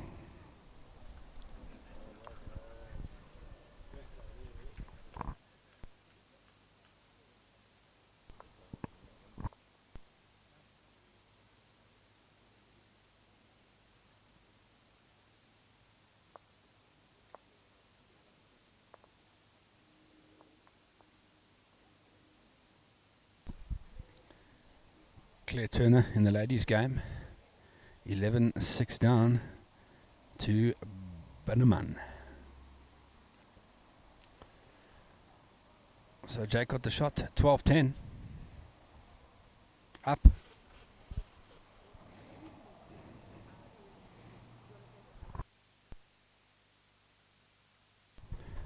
Claire Turner in the ladies' game. 11-6 down to Bannerman. So Jake got the shot. 12-10. Up.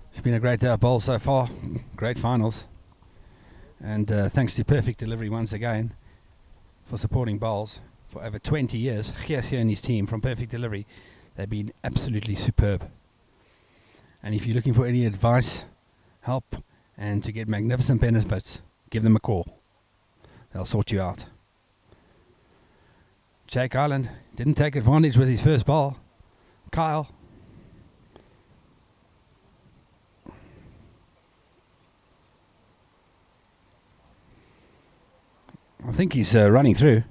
It's been a great day of bowls so far. Great finals. And thanks to Perfect Delivery once again for supporting bowls for over 20 years. Gees here and his team from Perfect Delivery, they've been absolutely superb. And if you're looking for any advice, help, and to get magnificent benefits, give them a call. They'll sort you out. Jake Ireland didn't take advantage with his first ball. Kyle. I think he's running through.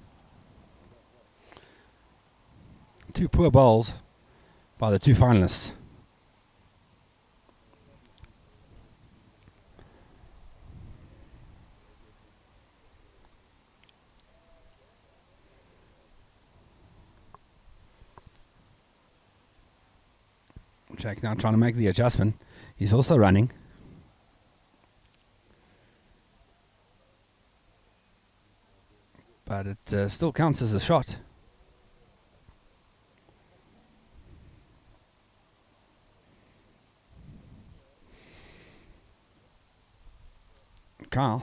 2 poor bowls by the 2 finalists. Jake now trying to make the adjustment. He's also running. But it still counts as a shot. Kyle.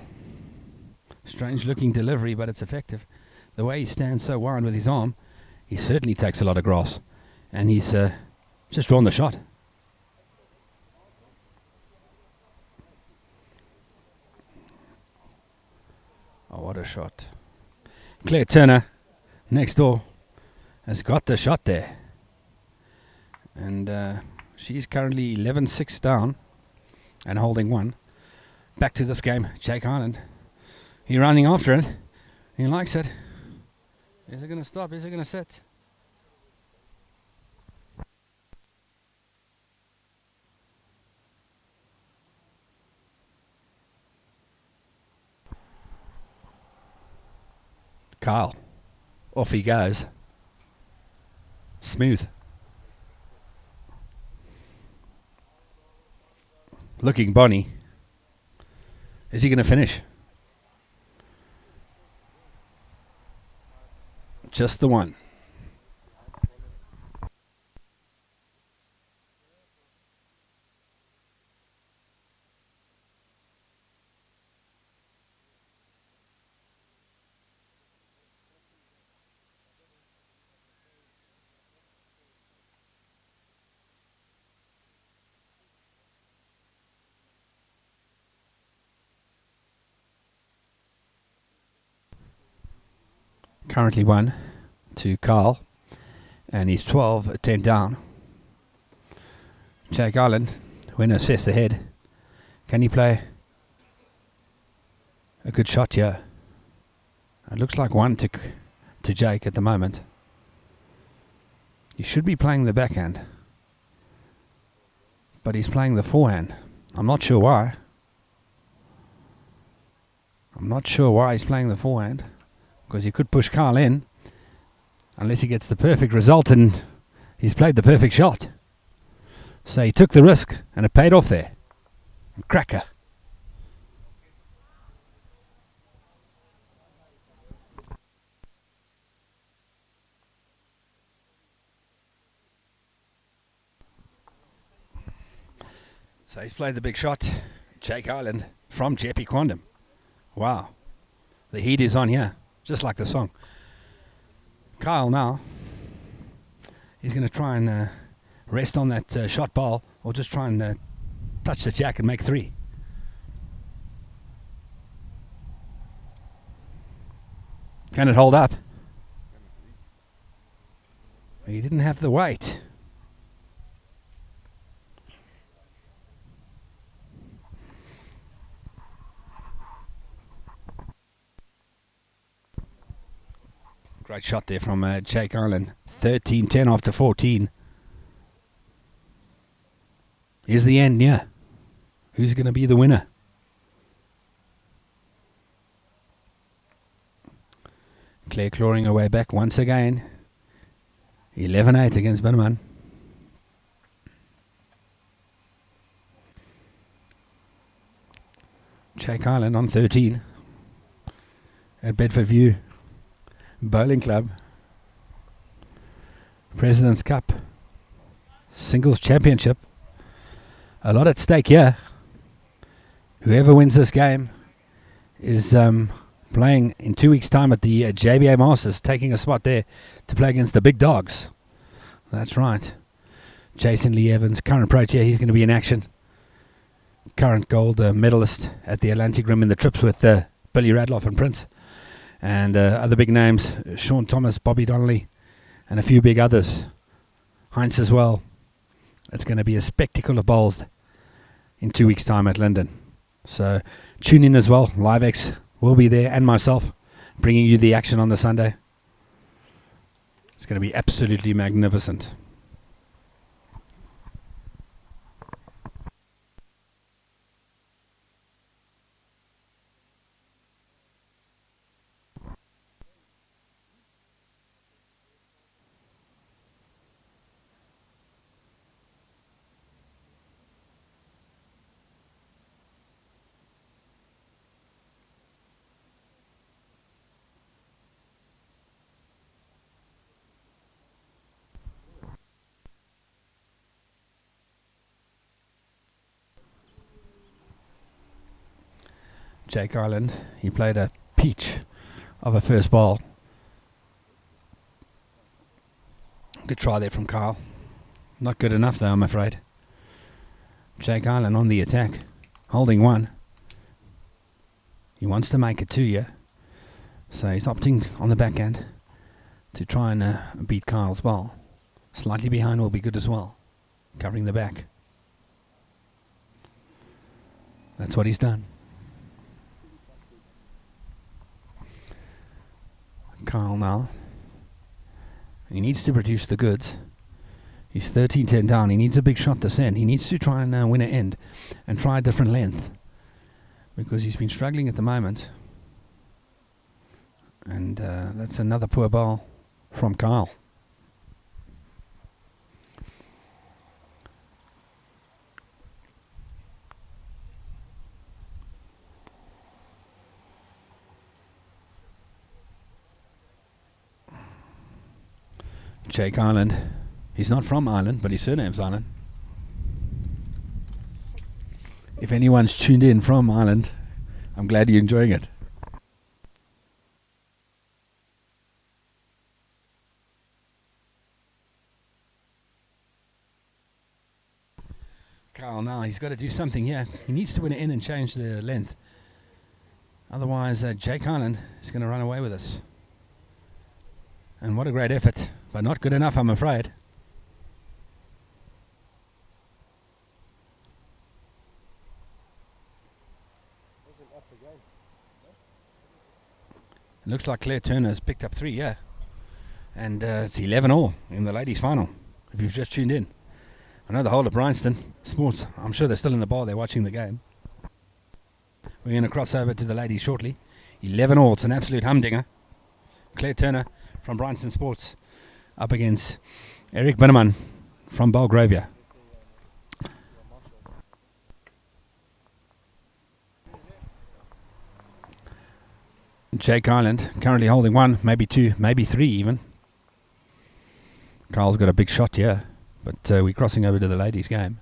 Strange looking delivery, but it's effective. The way he stands so wide with his arm, he certainly takes a lot of grass. And he's just drawn the shot. Oh, what a shot. Claire Turner, next door, has got the shot there. And she's currently 11-6 down and holding one. Back to this game, Jake Ireland. He's running after it. He likes it. Is it going to stop? Is it going to sit? Kyle. Off he goes. Smooth. Looking Bonnie. Is he going to finish? Just the one. Currently 1 to Carl, and he's 12-10 down. Jake Ireland, when assess ahead. Can he play a good shot here? It looks like 1 to Jake at the moment. He should be playing the backhand, but he's playing the forehand. I'm not sure why. I'm not sure why he's playing the forehand, because he could push Carl in unless he gets the perfect result, and he's played the perfect shot. So he took the risk and it paid off there. Cracker. So he's played the big shot. Jake Ireland from Jeppe Quandam. Wow. The heat is on here, just like the song. Kyle now, he's going to try and rest on that shot ball, or just try and touch the jack and make 3. Can it hold up? He didn't have the weight. Great shot there from Jake Ireland. 13-10 after 14. Is the end near? Who's going to be the winner? Claire clawing her way back once again. 11-8 against Binneman. Jake Ireland on 13 at Bedford View Bowling Club. President's Cup Singles Championship. A lot at stake here. Whoever wins this game is playing in 2 weeks' time at the JBA Masters, taking a spot there to play against the big dogs. That's right. Jason Lee Evans, current pro chair, he's going to be in action. Current gold medalist at the Atlantic Rim in the trips with Billy Radloff and Prince. And other big names, Sean Thomas, Bobby Donnelly, and a few big others. Heinz as well. It's going to be a spectacle of bowls in 2 weeks' time at Linden. So tune in as well. LiveX will be there, and myself, bringing you the action on the Sunday. It's going to be absolutely magnificent. Jake Ireland, he played a peach of a first ball. Good try there from Carl. Not good enough though, I'm afraid. Jake Ireland on the attack, holding 1. He wants to make it 2 here, so he's opting on the backhand to try and beat Carl's ball. Slightly behind will be good as well, covering the back. That's what he's done. Kyle now. He needs to produce the goods. He's 13-10 down. He needs a big shot this end. He needs to try and win an end and try a different length, because he's been struggling at the moment. And that's another poor ball from Kyle. Jake Ireland. He's not from Ireland, but his surname's Ireland. If anyone's tuned in from Ireland, I'm glad you're enjoying it. Carl now, he's got to do something here. He needs to win it in and change the length. Otherwise, Jake Ireland is going to run away with us. And what a great effort, but not good enough, I'm afraid. It looks like Claire Turner has picked up 3, yeah. And it's 11-all in the ladies' final, if you've just tuned in. I know the whole of Bryanston Sports, I'm sure they're still in the bar, they're watching the game. We're going to cross over to the ladies shortly. 11-all, it's an absolute humdinger. Claire Turner from Bryanston Sports up against Eric Binneman from Belgravia. Jake Ireland currently holding 1, maybe 2, maybe 3 even. Carl's got a big shot here, but we're crossing over to the ladies' game.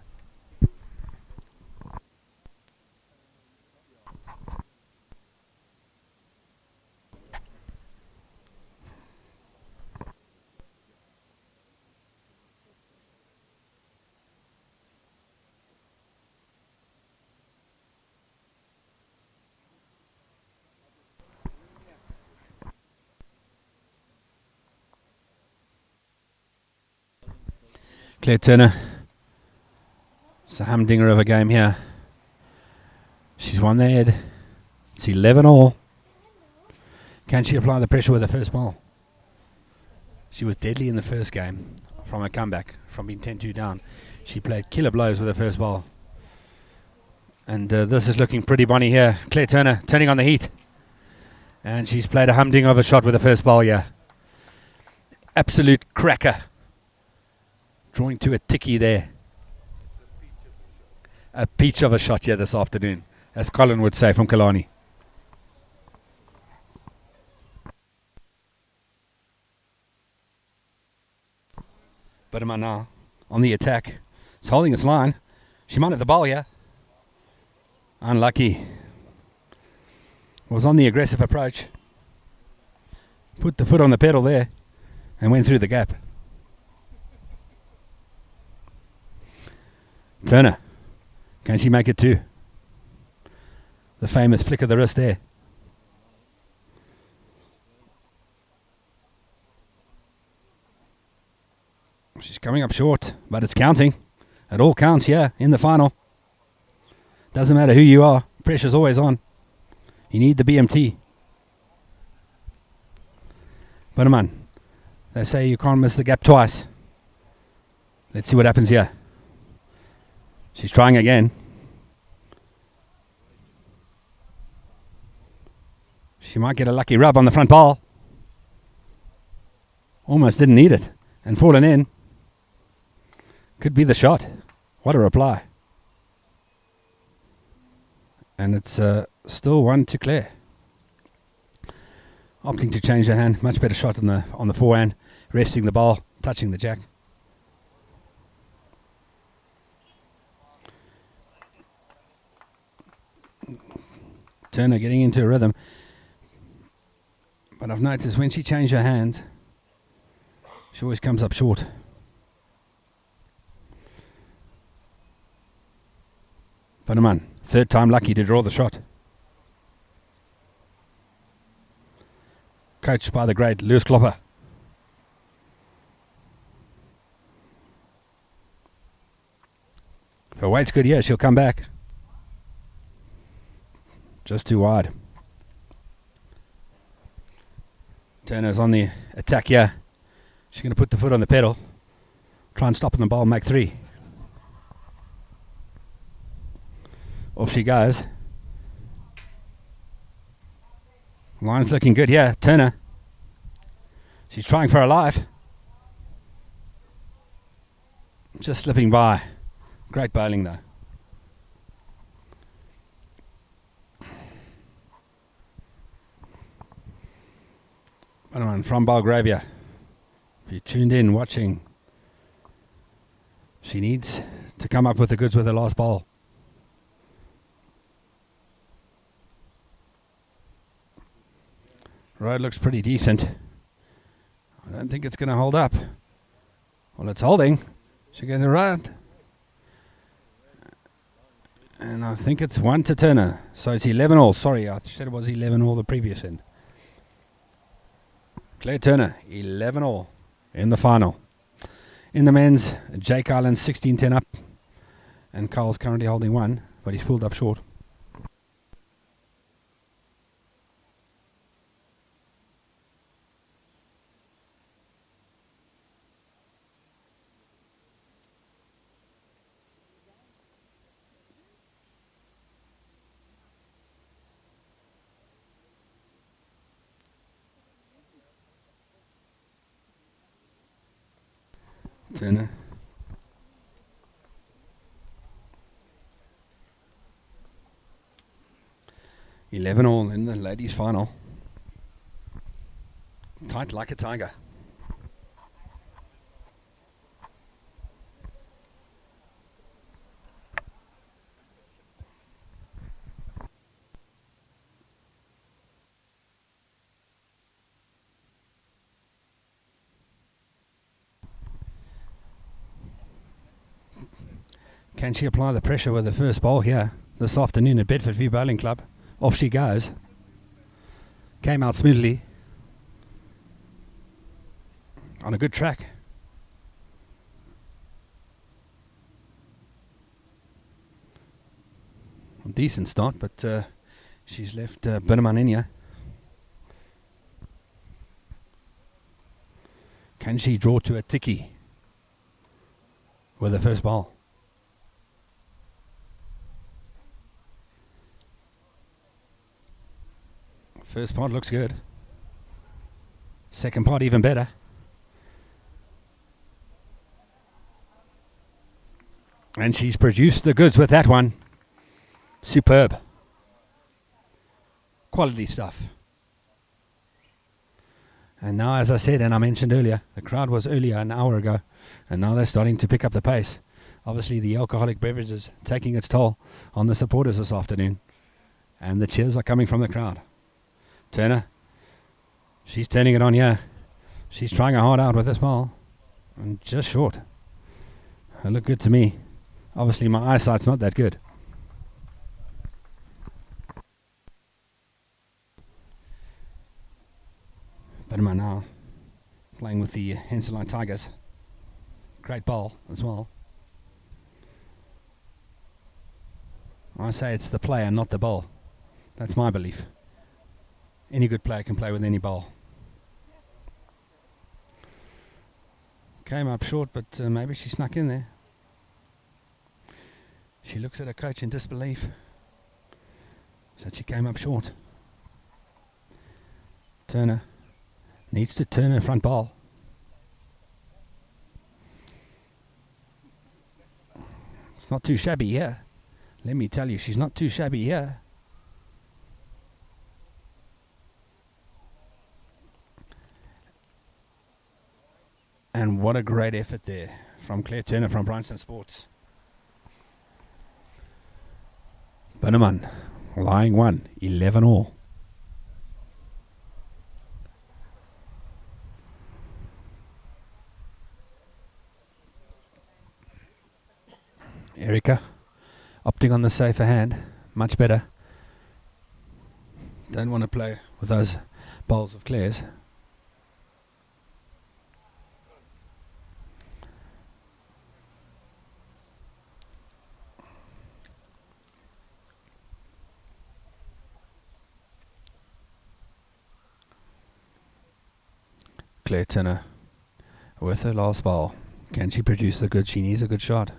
Claire Turner, it's a humdinger of a game here. She's won the head. It's 11-all. Can she apply the pressure with her first ball? She was deadly in the first game from a comeback, from being 10-2 down. She played killer blows with her first ball. And this is looking pretty bonny here. Claire Turner turning on the heat. And she's played a humding of a shot with the first ball here. Absolute cracker. Drawing to a ticky there. A peach of a shot here this afternoon, as Colin would say from Kalani. Bitterman now on the attack. It's holding its line. She might have the ball here. Unlucky. Was on the aggressive approach. Put the foot on the pedal there and went through the gap. Turner, can she make it too? The famous flick of the wrist there. She's coming up short, but it's counting. It all counts here in the final. Doesn't matter who you are, pressure's always on. You need the BMT. But man, they say you can't miss the gap twice. Let's see what happens here. She's trying again. She might get a lucky rub on the front ball. Almost didn't need it. And fallen in. Could be the shot. What a reply. And it's still 1 to Claire. Opting to change her hand. Much better shot on the forehand. Resting the ball. Touching the jack. Turner getting into a rhythm. But I've noticed when she changed her hand, she always comes up short. Bannerman, third time lucky to draw the shot. Coached by the great Lewis Klopper. If her weight's good here, she'll come back. Just too wide. Turner's on the attack here. She's going to put the foot on the pedal. Try and stop the ball and make 3. Off she goes. Line's looking good here. Turner. She's trying for her life. Just slipping by. Great bowling though. From Belgravia. If you tuned in watching, she needs to come up with the goods with her last ball. Road looks pretty decent. I don't think it's going to hold up. Well, it's holding. She gets it right. And I think it's 1 to Turner. So it's 11-all. Sorry, I said it was 11-all the previous end. Claire Turner, 11 all in the final. In the men's, Jake Island 16-10 up. And Carl's currently holding one, but he's pulled up short. Turner. $11 all in the ladies' final. Tight like a tiger. Can she apply the pressure with the first bowl here this afternoon at Bedford View Bowling Club? Off she goes. Came out smoothly. On a good track. Decent start, but she's left Binneman in here. Can she draw to a ticky with the first ball? First part looks good. Second part even better. And she's produced the goods with that one. Superb. Quality stuff. And now, as I said, and I mentioned earlier, the crowd was earlier an hour ago, and now they're starting to pick up the pace. Obviously, the alcoholic beverages taking its toll on the supporters this afternoon. And the cheers are coming from the crowd. Turner, she's turning it on here. She's trying her hard out with this ball. And just short. It looked good to me. Obviously, my eyesight's not that good. Bitterman now playing with the Henselite Tigers. Great ball as well. I say it's the player, not the ball. That's my belief. Any good player can play with any ball. Came up short, but maybe she snuck in there. She looks at her coach in disbelief. Said she came up short. Turner needs to turn her front ball. It's not too shabby here. Let me tell you, she's not too shabby here. And what a great effort there from Claire Turner from Bryanston Sports. Binneman lying one, 11 all. Erica opting on the safer hand, much better. Don't want to play with those bowls of Claire's. Claire Turner with her last ball. Can she produce the good? She needs a good shot.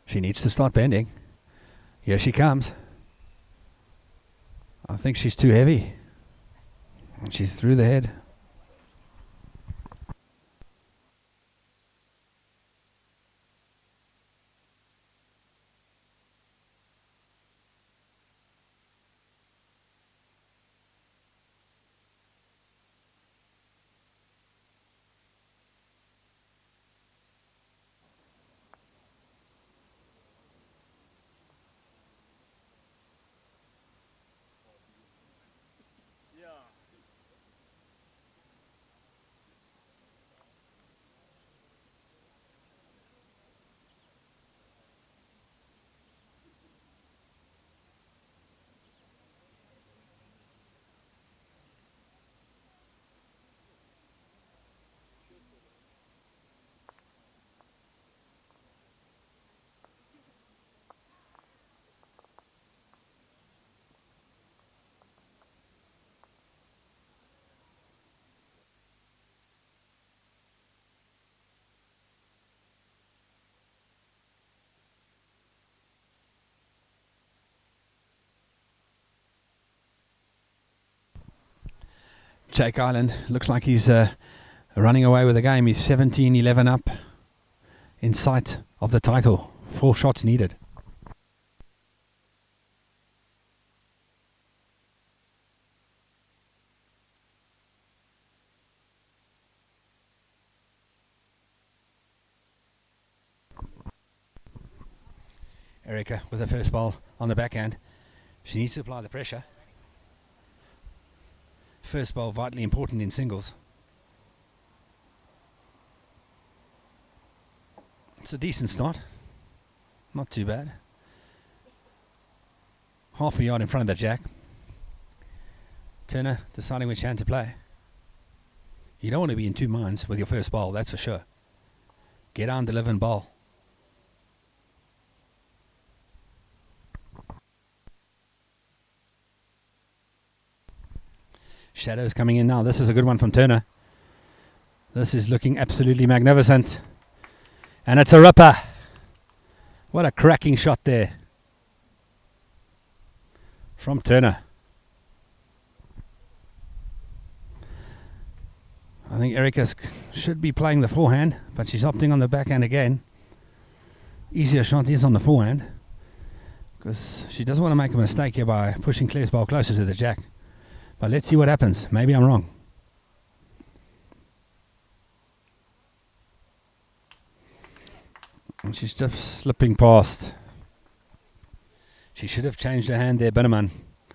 She needs to start bending. Here she comes. I think she's too heavy. And she's through the head. Jake Island looks like he's running away with the game. He's 17-11 up in sight of the title. 4 shots needed. Erica with the first ball on the backhand. She needs to apply the pressure. First ball vitally important in singles. It's a decent start. Not too bad. Half a yard in front of the jack. Turner deciding which hand to play. You don't want to be in two minds with your first ball, that's for sure. Get on, deliver and bowl. Shadows coming in now. This is a good one from Turner. This is looking absolutely magnificent. And it's a ripper. What a cracking shot there from Turner. I think Erica should be playing the forehand, but she's opting on the backhand again. Easier shot is on the forehand, because she doesn't want to make a mistake here by pushing Claire's ball closer to the jack. But let's see what happens. Maybe I'm wrong. And she's just slipping past. She should have changed her hand there, Binneman,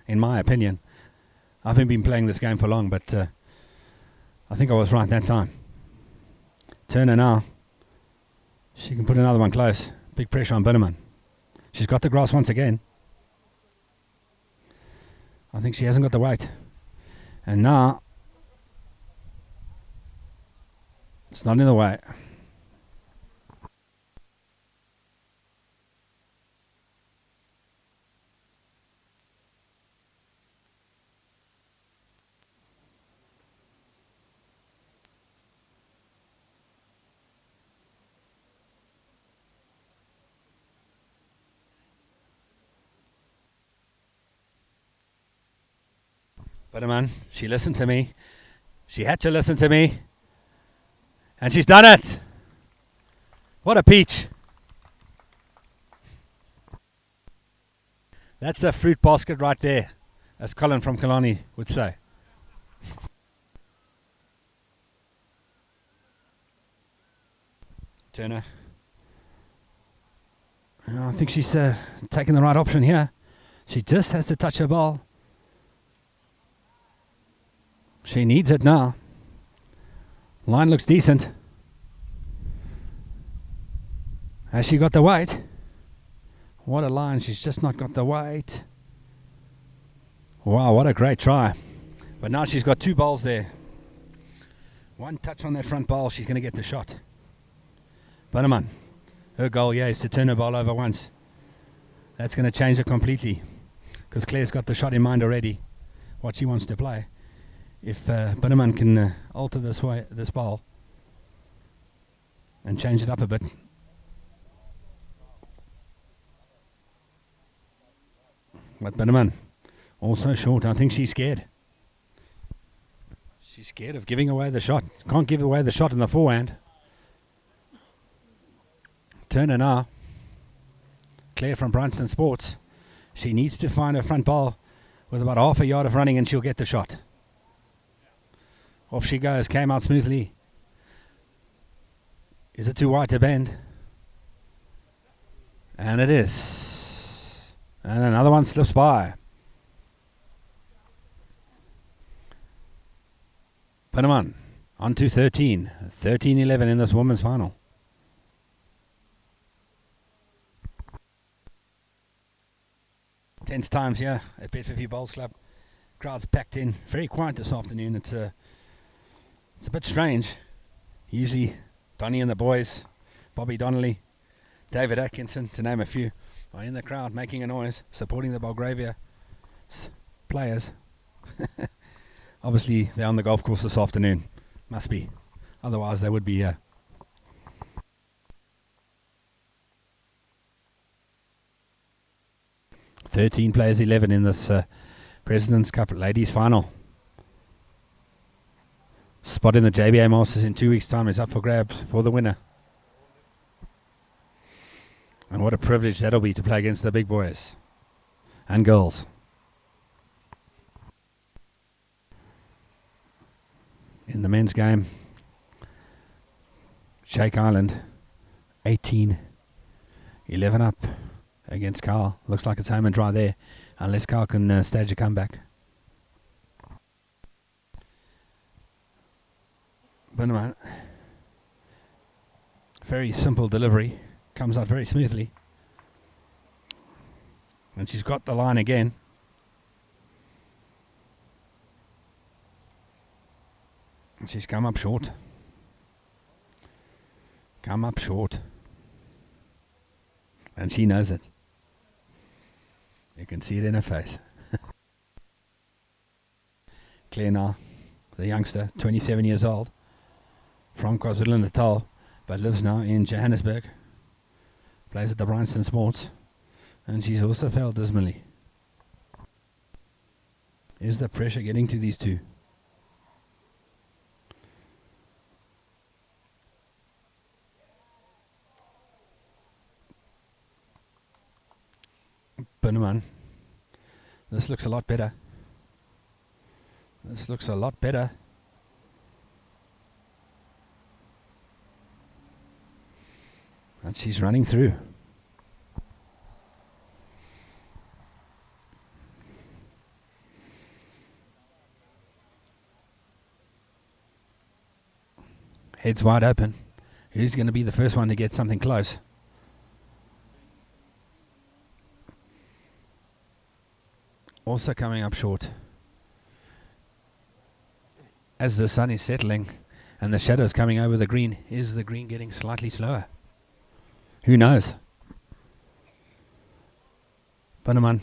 in my opinion. I haven't been playing this game for long, but I think I was right that time. Turner now. She can put another one close. Big pressure on Binneman. She's got the grass once again. I think she hasn't got the weight. And now, it's not in the way. But man, she listened to me. She had to listen to me. And she's done it. What a peach. That's a fruit basket right there, as Colin from Kalani would say. Turner. I think she's taking the right option here. She just has to touch her ball. She needs it now. Line looks decent. Has she got the weight? What a line. She's just not got the weight. Wow, what a great try. But now she's got 2 balls there. One touch on that front ball, she's going to get the shot. Binneman, her goal, is to turn her ball over once. That's going to change it completely, because Claire's got the shot in mind already, what she wants to play. If Binneman can alter this ball and change it up a bit. But Binneman, also short. I think she's scared. She's scared of giving away the shot. Can't give away the shot in the forehand. Turner now. Claire from Bryanston Sports. She needs to find her front ball with about half a yard of running and she'll get the shot. Off she goes, came out smoothly. Is it too wide to bend? And it is. And another one slips by. Binneman on to 13. 13-11 in this women's final. Tense times here at Bet50 Bowls Club. Crowd's packed in. Very quiet this afternoon. It's a bit strange. Usually Donny and the boys, Bobby Donnelly, David Atkinson, to name a few, are in the crowd making a noise, supporting the Belgravia players. Obviously they're on the golf course this afternoon. Must be. Otherwise they would be here. $13 players, 11 in this President's Cup Ladies Final. Spot in the JBA Masters in 2 weeks' time is up for grabs for the winner. And what a privilege that'll be to play against the big boys and girls. In the men's game, Shake Island 18-11 up against Carl. Looks like it's home and dry there, unless Carl can stage a comeback. But no, very simple delivery, comes out very smoothly. And she's got the line again. And she's come up short. Come up short. And she knows it. You can see it in her face. Claire now, the youngster, 27 years old, from KwaZulu-Natal, but lives now in Johannesburg. Plays at the Bryanston Sports. And she's also failed dismally. Is the pressure getting to these two? Binneman. This looks a lot better. This looks a lot better. And she's running through. Heads wide open. Who's going to be the first one to get something close? Also coming up short. As the sun is settling and the shadows coming over the green, is the green getting slightly slower? Who knows? Binneman,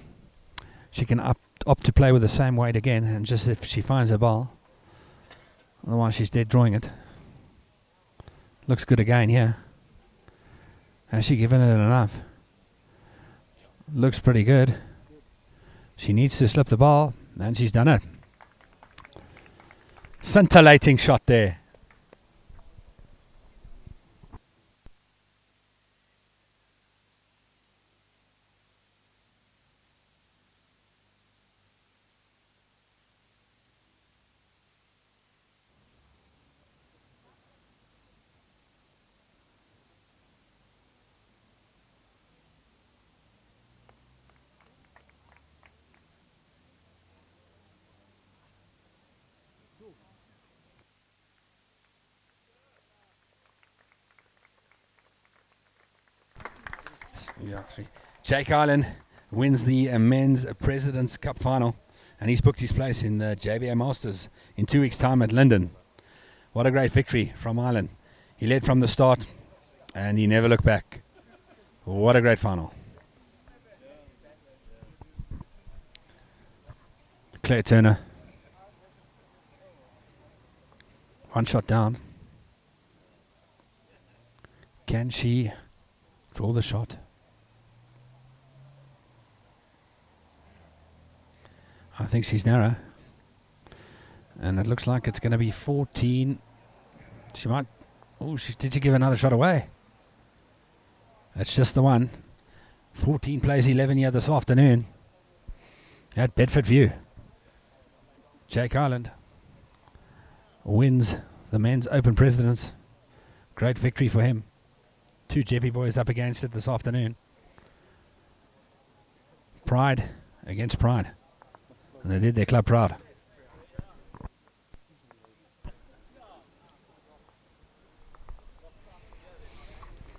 she can opt to play with the same weight again, and just if she finds a ball, otherwise she's dead drawing it. Looks good again here. Has she given it enough? Looks pretty good. She needs to slip the ball, and she's done it. Scintillating shot there. Yeah, 3. Jake Island wins the men's President's Cup final, and he's booked his place in the JBA Masters in 2 weeks' time at Linden. What a great victory from Island. He led from the start, and he never looked back. What a great final. Claire Turner. One shot down. Can she draw the shot? I think she's narrow. And it looks like it's going to be 14. She might... Oh, did she give another shot away? That's just the one. 14 plays 11 here this afternoon at Bedford View. Jake Island wins the men's Open Presidents. Great victory for him. 2 Jeppy boys up against it this afternoon. Pride against Pride. And they did their club proud.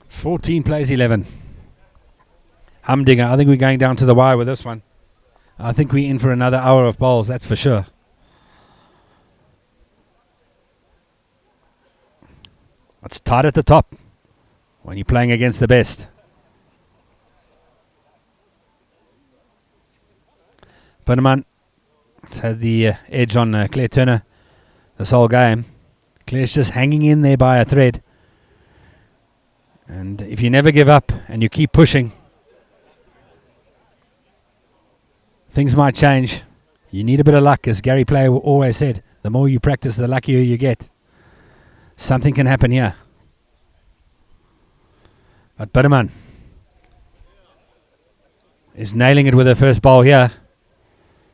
"14 plays 11. Humdinger, I think we're going down to the wire with this one. I think we're in for another hour of bowls, that's for sure. It's tight at the top when you're playing against the best. Binneman has had the edge on Claire Turner this whole game. Claire's just hanging in there by a thread. And if you never give up and you keep pushing, things might change. You need a bit of luck, as Gary Player always said. The more you practice, the luckier you get. Something can happen here. But Bitterman is nailing it with her first bowl here.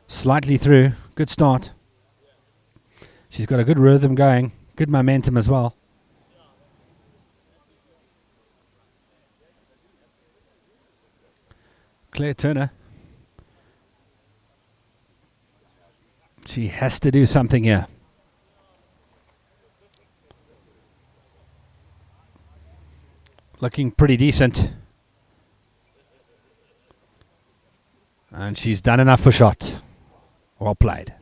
Slightly through. Good start. She's got a good rhythm going. Good momentum as well. Claire Turner. She has to do something here. Looking pretty decent. And she's done enough for shot. Well played.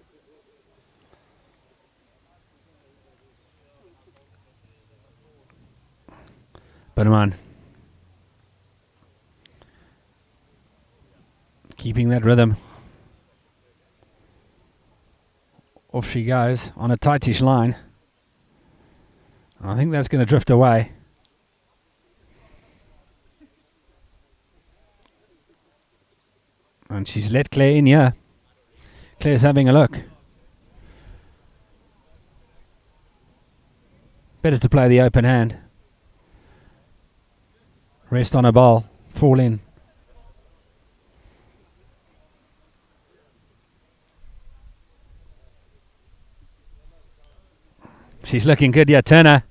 Bitterman. Keeping that rhythm. Off she goes on a tightish line. I think that's going to drift away. And she's let Claire in here. Claire's having a look. Better to play the open hand. Rest on a ball. Fall in. She's looking good, yeah, Turner.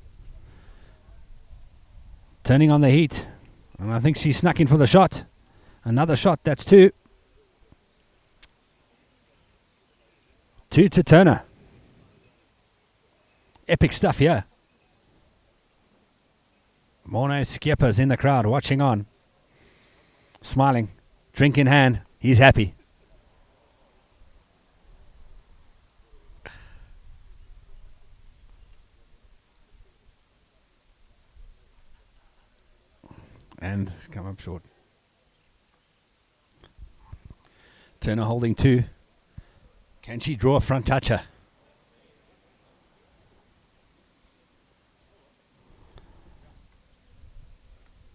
Turning on the heat. And I think she's snuck in for the shot. Another shot, that's 2. 2 to Turner. Epic stuff here. Morné Skipper's in the crowd, watching on. Smiling. Drink in hand. He's happy. And it's come up short. Turner holding 2. Can she draw a front toucher?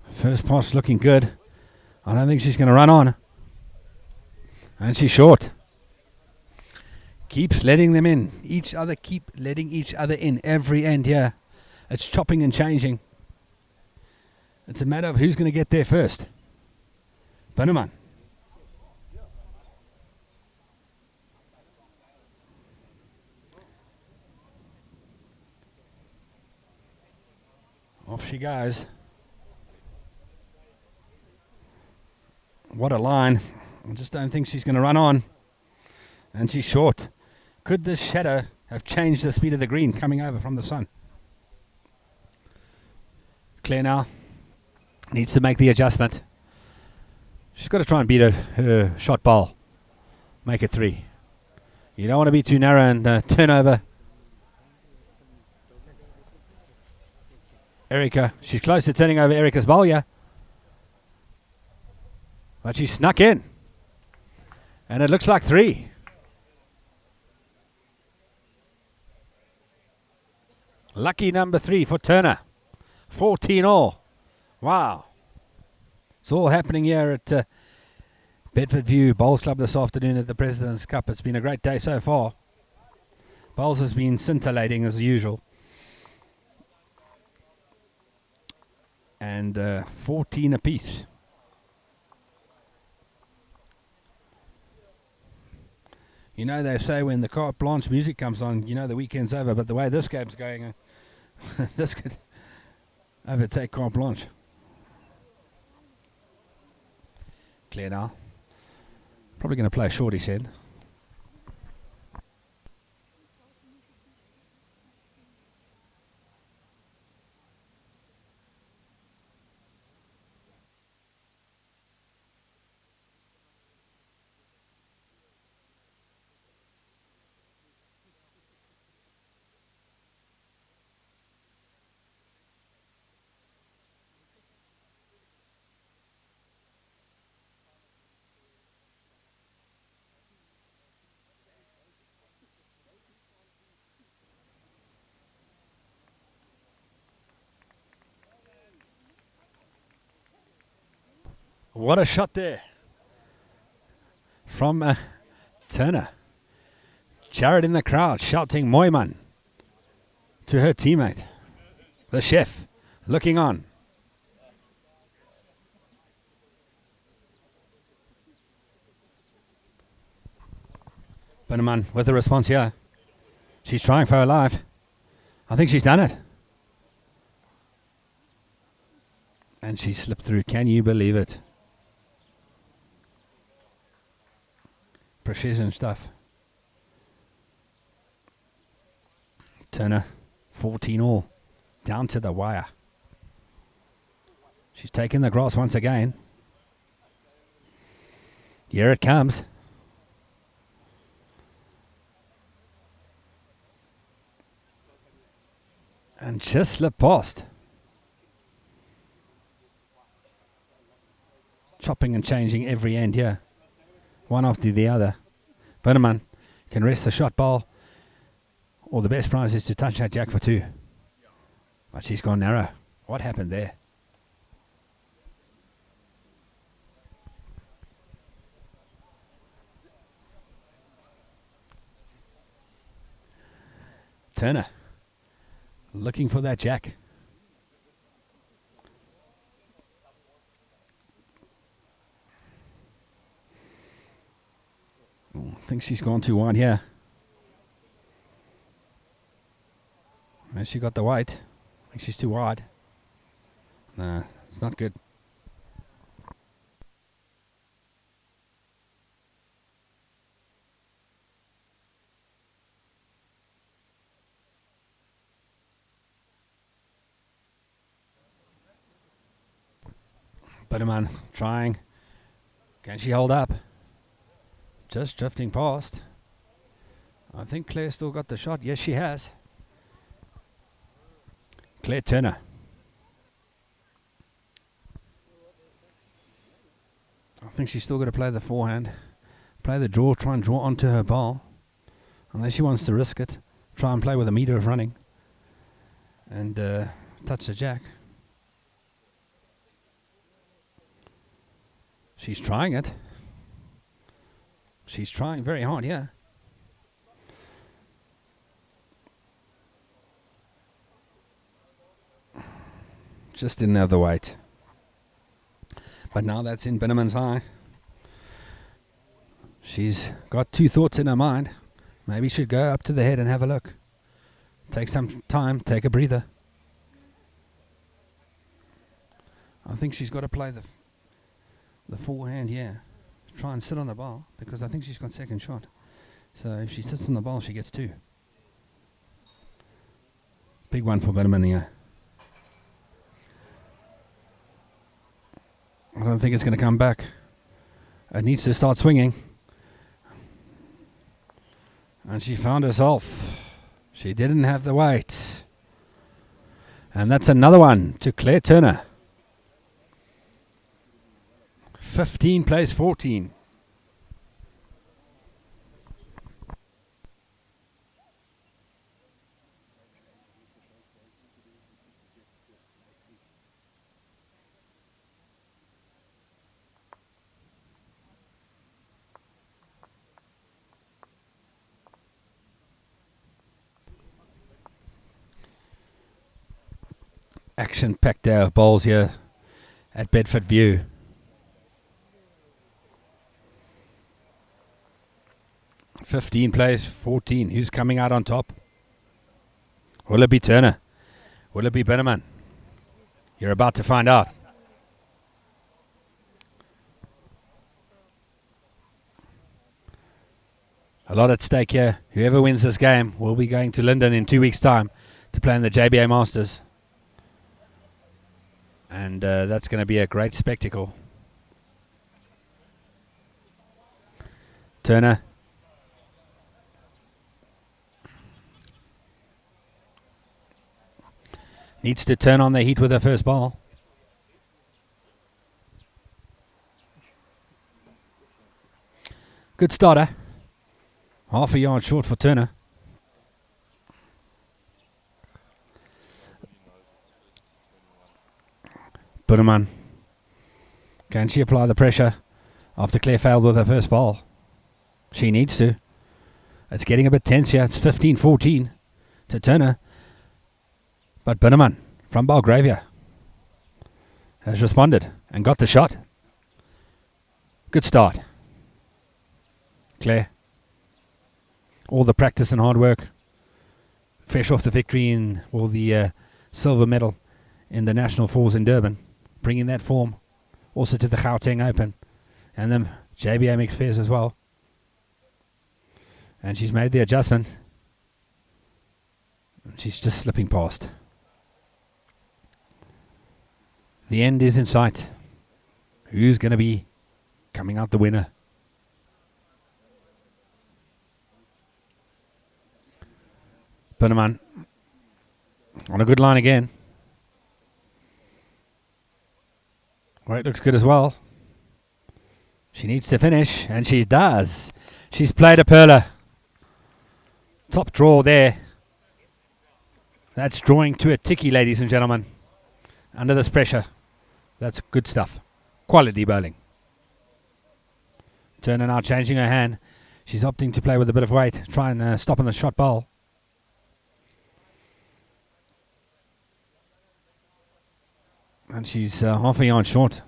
First pass looking good. I don't think she's going to run on. And she's short. Keeps letting them in. Keep letting each other in every end here. It's chopping and changing. It's a matter of who's going to get there first. Bitterman. Off she goes. What a line. I just don't think she's going to run on. And she's short. Could this shadow have changed the speed of the green coming over from the sun? Claire now needs to make the adjustment. She's got to try and beat her shot ball. Make it 3. You don't want to be too narrow and turn over. Erica. She's close to turning over Erica's ball, yeah. But she snuck in. And it looks like 3. Lucky number 3 for Turner. 14 all. Wow. It's all happening here at Bedford View Bowls Club this afternoon at the President's Cup. It's been a great day so far. Bowls has been scintillating as usual. And 14 apiece. You know, they say when the carte blanche music comes on, you know the weekend's over. But the way this game's going, this could overtake carte blanche. Claire now. Probably going to play a shortish end. What a shot there from Turner. Jared in the crowd shouting Moyman to her teammate. The chef looking on. Binneman with the response here. She's trying for her life. I think she's done it. And she slipped through. Can you believe it? Precision stuff. Turner, 14 all. Down to the wire. She's taking the grass once again. Here it comes. And just slipped past. Chopping and changing every end here. One after the other. Binneman can rest the shot ball. Or the best prize is to touch that jack for two. But she's gone narrow. What happened there? Turner looking for that jack. I think she's gone too wide here. And she got the white. I think she's too wide. Nah, it's not good. Binneman trying. Can she hold up? Just drifting past. I think Claire still got the shot. Yes, she has. Claire Turner. I think she's still got to play the forehand. Play the draw, try and draw onto her ball. Unless she wants to risk it. Try and play with a meter of running. And touch the jack. She's trying it. She's trying very hard, yeah. Just didn't have the weight. But now that's in Binneman's eye. She's got two thoughts in her mind. Maybe she'd go up to the head and have a look. Take some time, take a breather. I think she's got to play the forehand, yeah. Try and sit on the ball, because I think she's got second shot. So if she sits on the ball, she gets two. Big one for Binneman here. I don't think it's going to come back. It needs to start swinging. And she found herself. She didn't have the weight. And that's another one to Claire Turner. 15 plays 14. Action-packed day of bowls here at Bedford View. (15 plays 14). Who's coming out on top? Will it be Turner? Will it be Binneman? You're about to find out. A lot at stake here. Whoever wins this game will be going to Linden in 2 weeks' time to play in the JBA Masters. And that's going to be a great spectacle. Turner. Needs to turn on the heat with her first ball. Good starter. Half a yard short for Turner. Binneman. Can she apply the pressure after Claire failed with her first ball? She needs to. It's getting a bit tense here. It's 15-14 to Turner. But Binneman from Belgravia has responded and got the shot. Good start. Claire. All the practice and hard work. Fresh off the victory in the silver medal in the National Falls in Durban. Bringing that form also to the Gauteng Open. And then JBA Mixed Pairs as well. And she's made the adjustment. She's just slipping past. The end is in sight. Who's going to be coming out the winner? Binneman on a good line again. Weight looks good as well. She needs to finish, and she does. She's played a perler. Top draw there. That's drawing to a ticky, ladies and gentlemen. Under this pressure. That's good stuff. Quality bowling. Turner now changing her hand. She's opting to play with a bit of weight. Try and stop on the shot bowl. And she's half a yard short.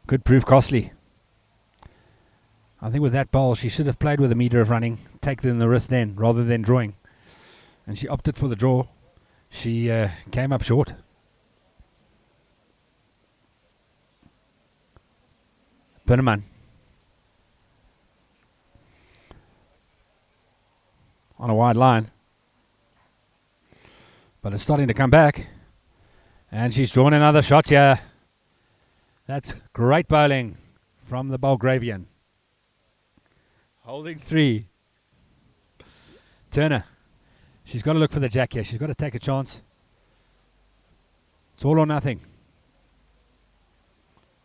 Could prove costly. I think with that bowl, she should have played with a metre of running. Take them the risk then, rather than drawing. And she opted for the draw. She came up short. Binneman. On a wide line. But it's starting to come back. And she's drawn another shot here. That's great bowling from the Belgravian. Holding 3. Turner. She's got to look for the jack here. She's got to take a chance. It's all or nothing.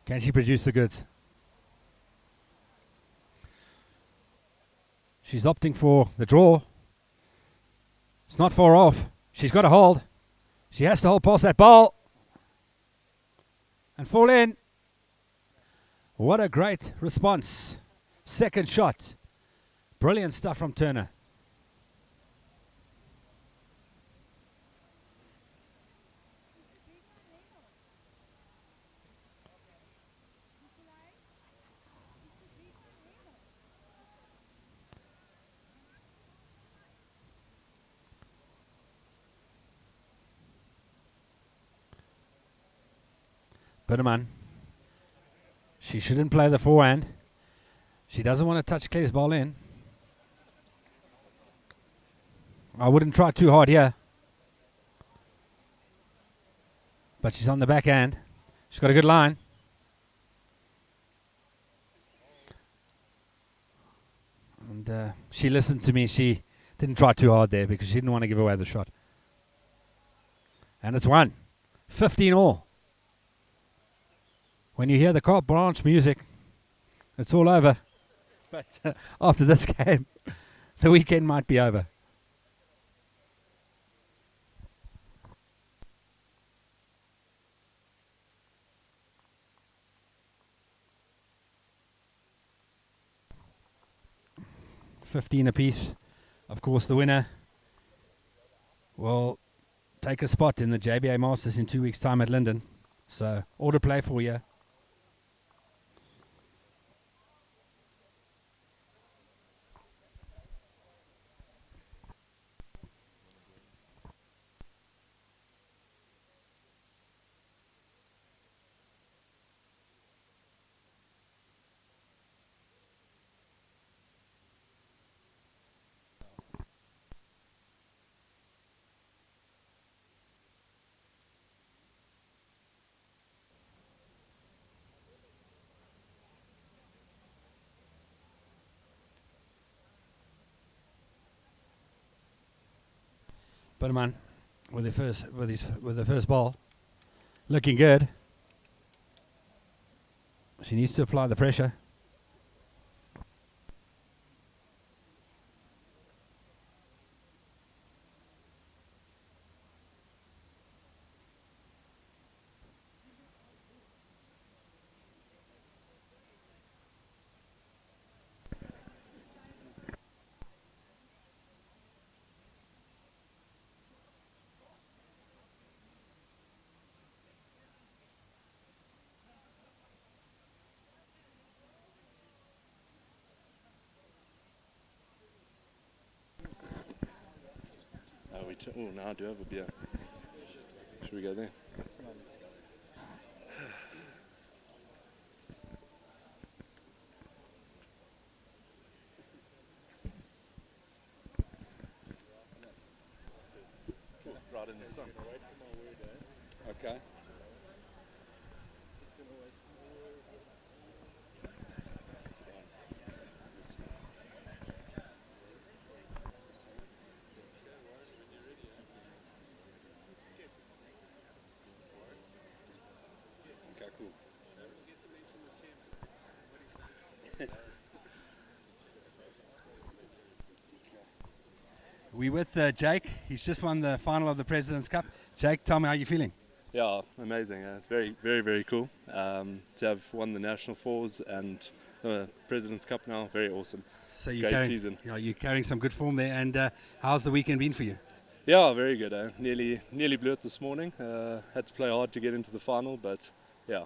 Can she produce the goods? She's opting for the draw. It's not far off. She's got to hold. She has to hold past that ball. And fall in. What a great response. Second shot. Brilliant stuff from Turner. Binneman. She shouldn't play the forehand. She doesn't want to touch Claire's ball in. I wouldn't try too hard here. But she's on the backhand. She's got a good line. And she listened to me. She didn't try too hard there because she didn't want to give away the shot. And it's 1. 15 all. When you hear the carte blanche music, it's all over. But after this game, the weekend might be over. $15 apiece. Of course, the winner will take a spot in the JBA Masters in 2 weeks' time at Linden. So, all to play for you. Binneman with the first ball, looking good. She needs to apply the pressure. Oh, now I do have a beer. Should we go there? Right in the sun. Okay. Okay, cool. We're with Jake. He's just won the final of the President's Cup. Jake, tell me how you're feeling. Yeah, amazing. It's very, very, very cool to have won the National Fours and the President's Cup now. Very awesome. So you're Great carrying, season. You're carrying some good form there. And how's the weekend been for you? Yeah, very good. Nearly blew it this morning. Had to play hard to get into the final, but yeah,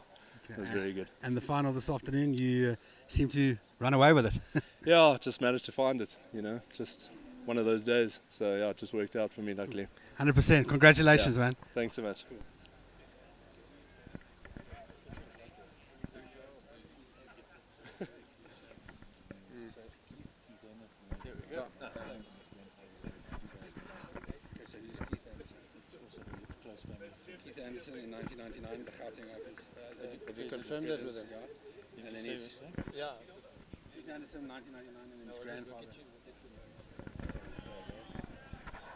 it was very good. And the final this afternoon, you seem to run away with it. Yeah, just managed to find it. Just one of those days. So yeah, it just worked out for me, luckily. 100%. Congratulations, man. Thanks so much. Keith Anderson in 1999, the Gauteng Opens. Have you confirmed that with him? And then he's Yeah. Keith Anderson, 1999, and then his grandfather.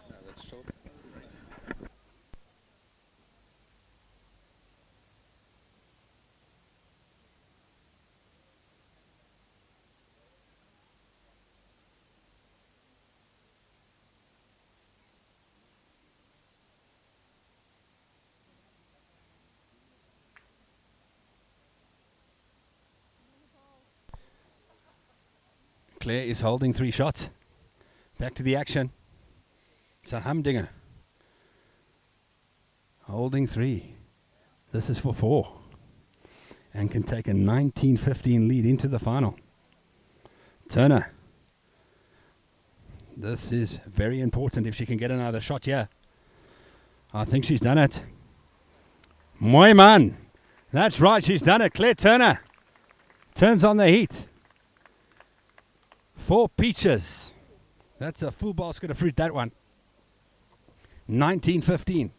No, that's short. Claire is holding 3 shots. Back to the action. It's a humdinger. Holding 3. This is for 4. And can take a 19-15 lead into the final. Turner. This is very important if she can get another shot here. I think she's done it. Mooi man. That's right, she's done it. Claire Turner turns on the heat. 4 peaches. That's a full basket of fruit, that one. 19-15.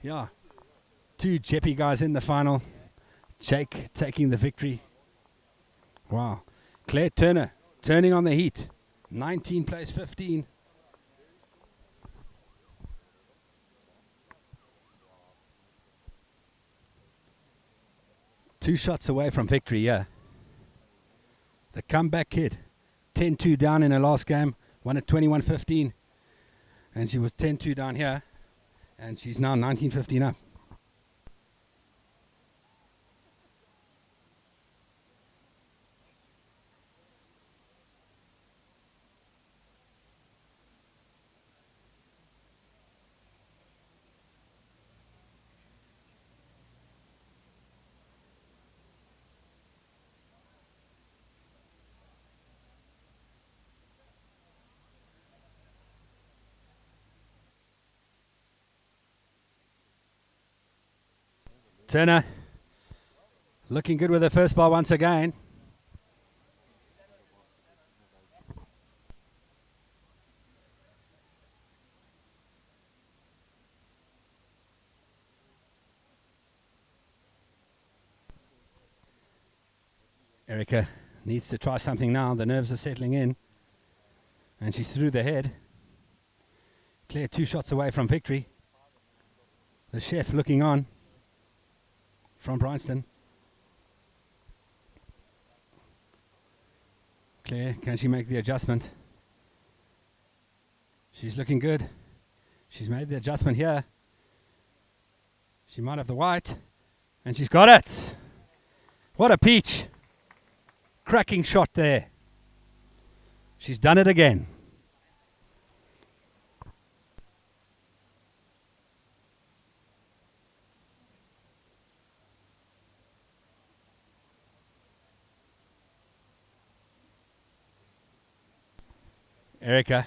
Yeah. 2 Jeppy guys in the final. Jake taking the victory. Wow. Claire Turner turning on the heat. 19 plays 15. Two shots away from victory, yeah. The comeback kid. 10-2 down in her last game. Won at 21-15. And she was 10-2 down here. And she's now 19-15 up. Turner looking good with the first ball once again. Erica needs to try something now. The nerves are settling in. And she's through the head. Claire 2 shots away from victory. The chef looking on from Bryanston. Claire, can she make the adjustment? She's looking good. She's made the adjustment here. She might have the white. And she's got it. What a peach. Cracking shot there. She's done it again. Erica.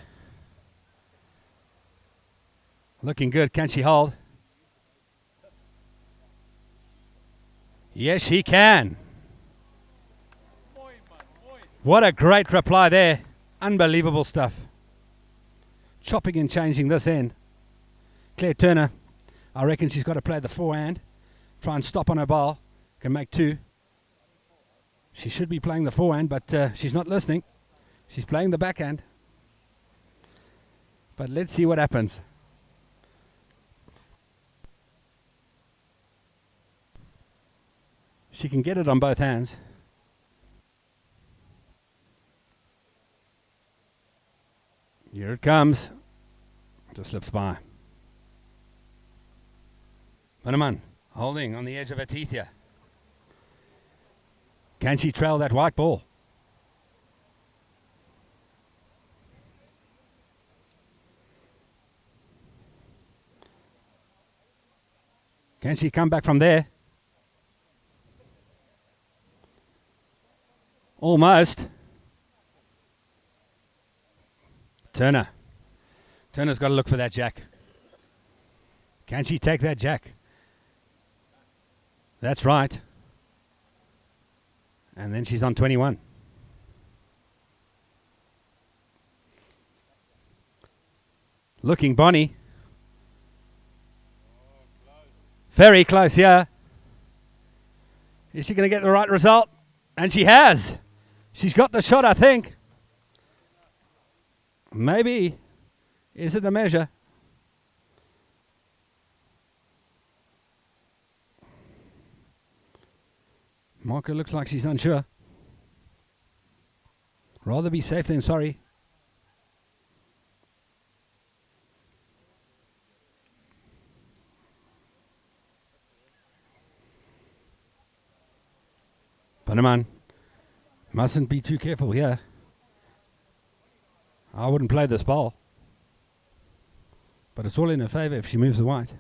Looking good. Can she hold? Yes, she can. What a great reply there. Unbelievable stuff. Chopping and changing this end. Claire Turner, I reckon she's got to play the forehand. Try and stop on her ball. Can make two. She should be playing the forehand, but she's not listening. She's playing the backhand. But let's see what happens. She can get it on both hands. Here it comes. Just slips by. Manaman holding on the edge of her teeth here. Can she trail that white ball? Can she come back from there? Almost. Turner. Turner's got to look for that jack. Can she take that jack? That's right. And then she's on 21. Looking Bonnie. Very close, yeah. Is she going to get the right result? And she has. She's got the shot, I think. Maybe. Is it a measure? Marker looks like she's unsure. Rather be safe than sorry. Panaman mustn't be too careful here. I wouldn't play this ball. But it's all in her favour if she moves the white.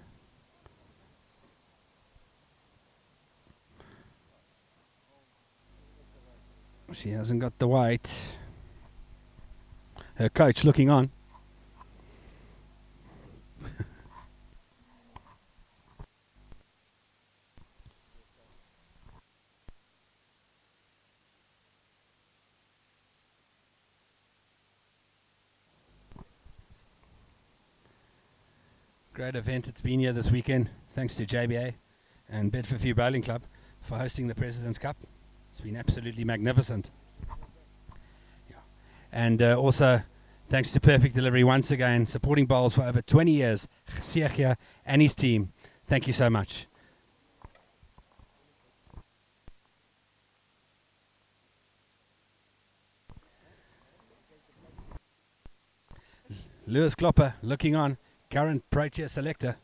She hasn't got the white. Her coach looking on. Great event it's been here this weekend. Thanks to JBA and Bedford View Bowling Club for hosting the President's Cup. It's been absolutely magnificent. Yeah. And also thanks to Perfect Delivery once again, supporting bowls for over 20 years. Siakia and his team. Thank you so much. Lewis Klopper looking on. Current Protea selector.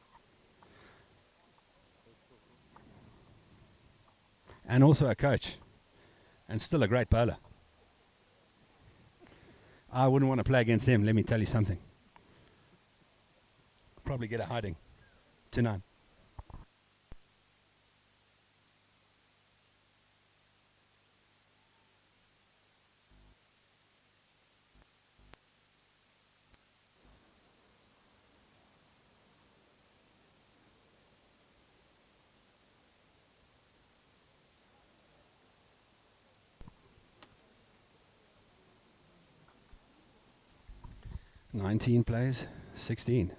And also a coach. And still a great bowler. I wouldn't want to play against him, let me tell you something. Probably get a hiding. To none. Nineteen plays, 16.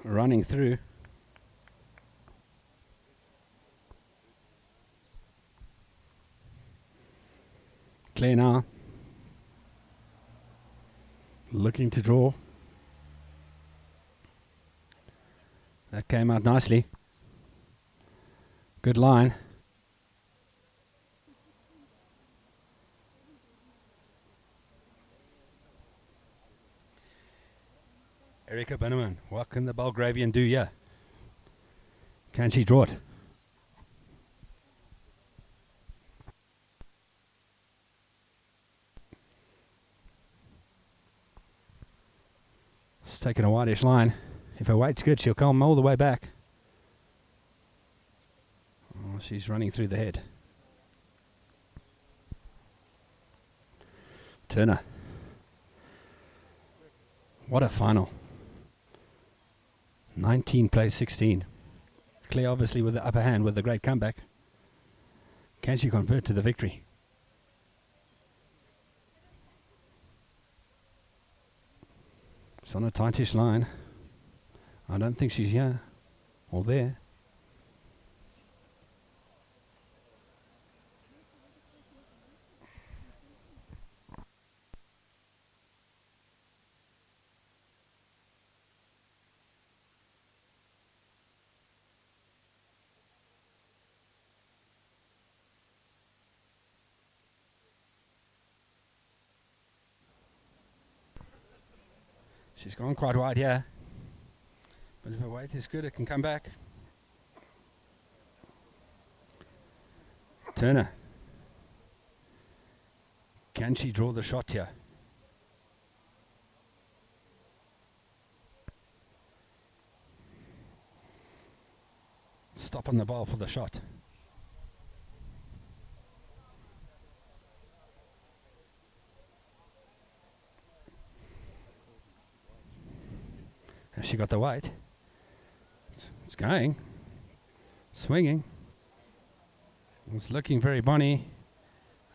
Running through. Claire now. Looking to draw. That came out nicely. Good line. Erica Bannerman, what can the Belgravian do here? Can she draw it? It's taking a whitish line. If her weight's good, she'll come all the way back. Oh, she's running through the head. Turner. What a final. 19 plays 16. Claire obviously with the upper hand with the great comeback. Can she convert to the victory? It's on a tightish line. I don't think she's here or there. She's gone quite wide here. But if her weight is good, it can come back. Turner. Can she draw the shot here? Stop on the ball for the shot. Has she got the weight? It's going. Swinging. It's looking very bonny.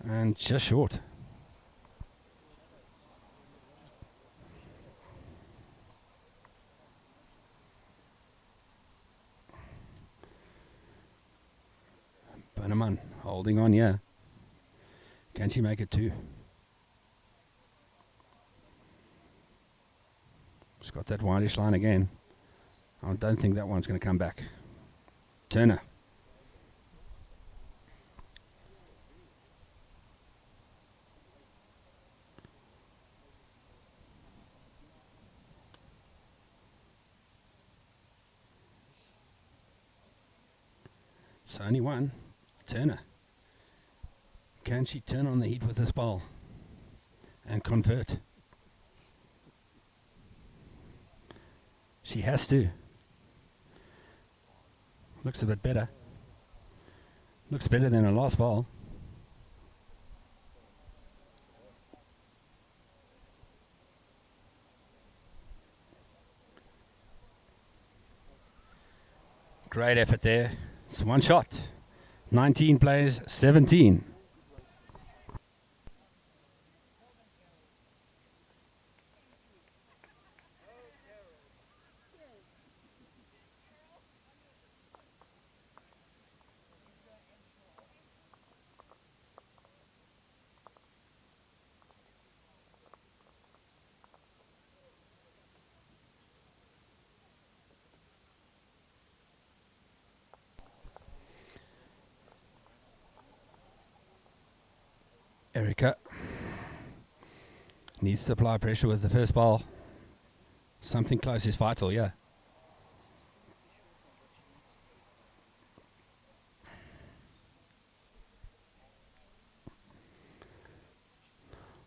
And just short. Bannerman holding on, yeah. Can she make it too? She's got that whitish line again. I don't think that one's going to come back. Turner. So only one. Turner. Can she turn on the heat with this ball and convert? She has to. Looks a bit better. Looks better than her last ball. Great effort there. It's one shot. 19 plays, 17. Erica needs to apply pressure with the first ball. Something close is vital, yeah.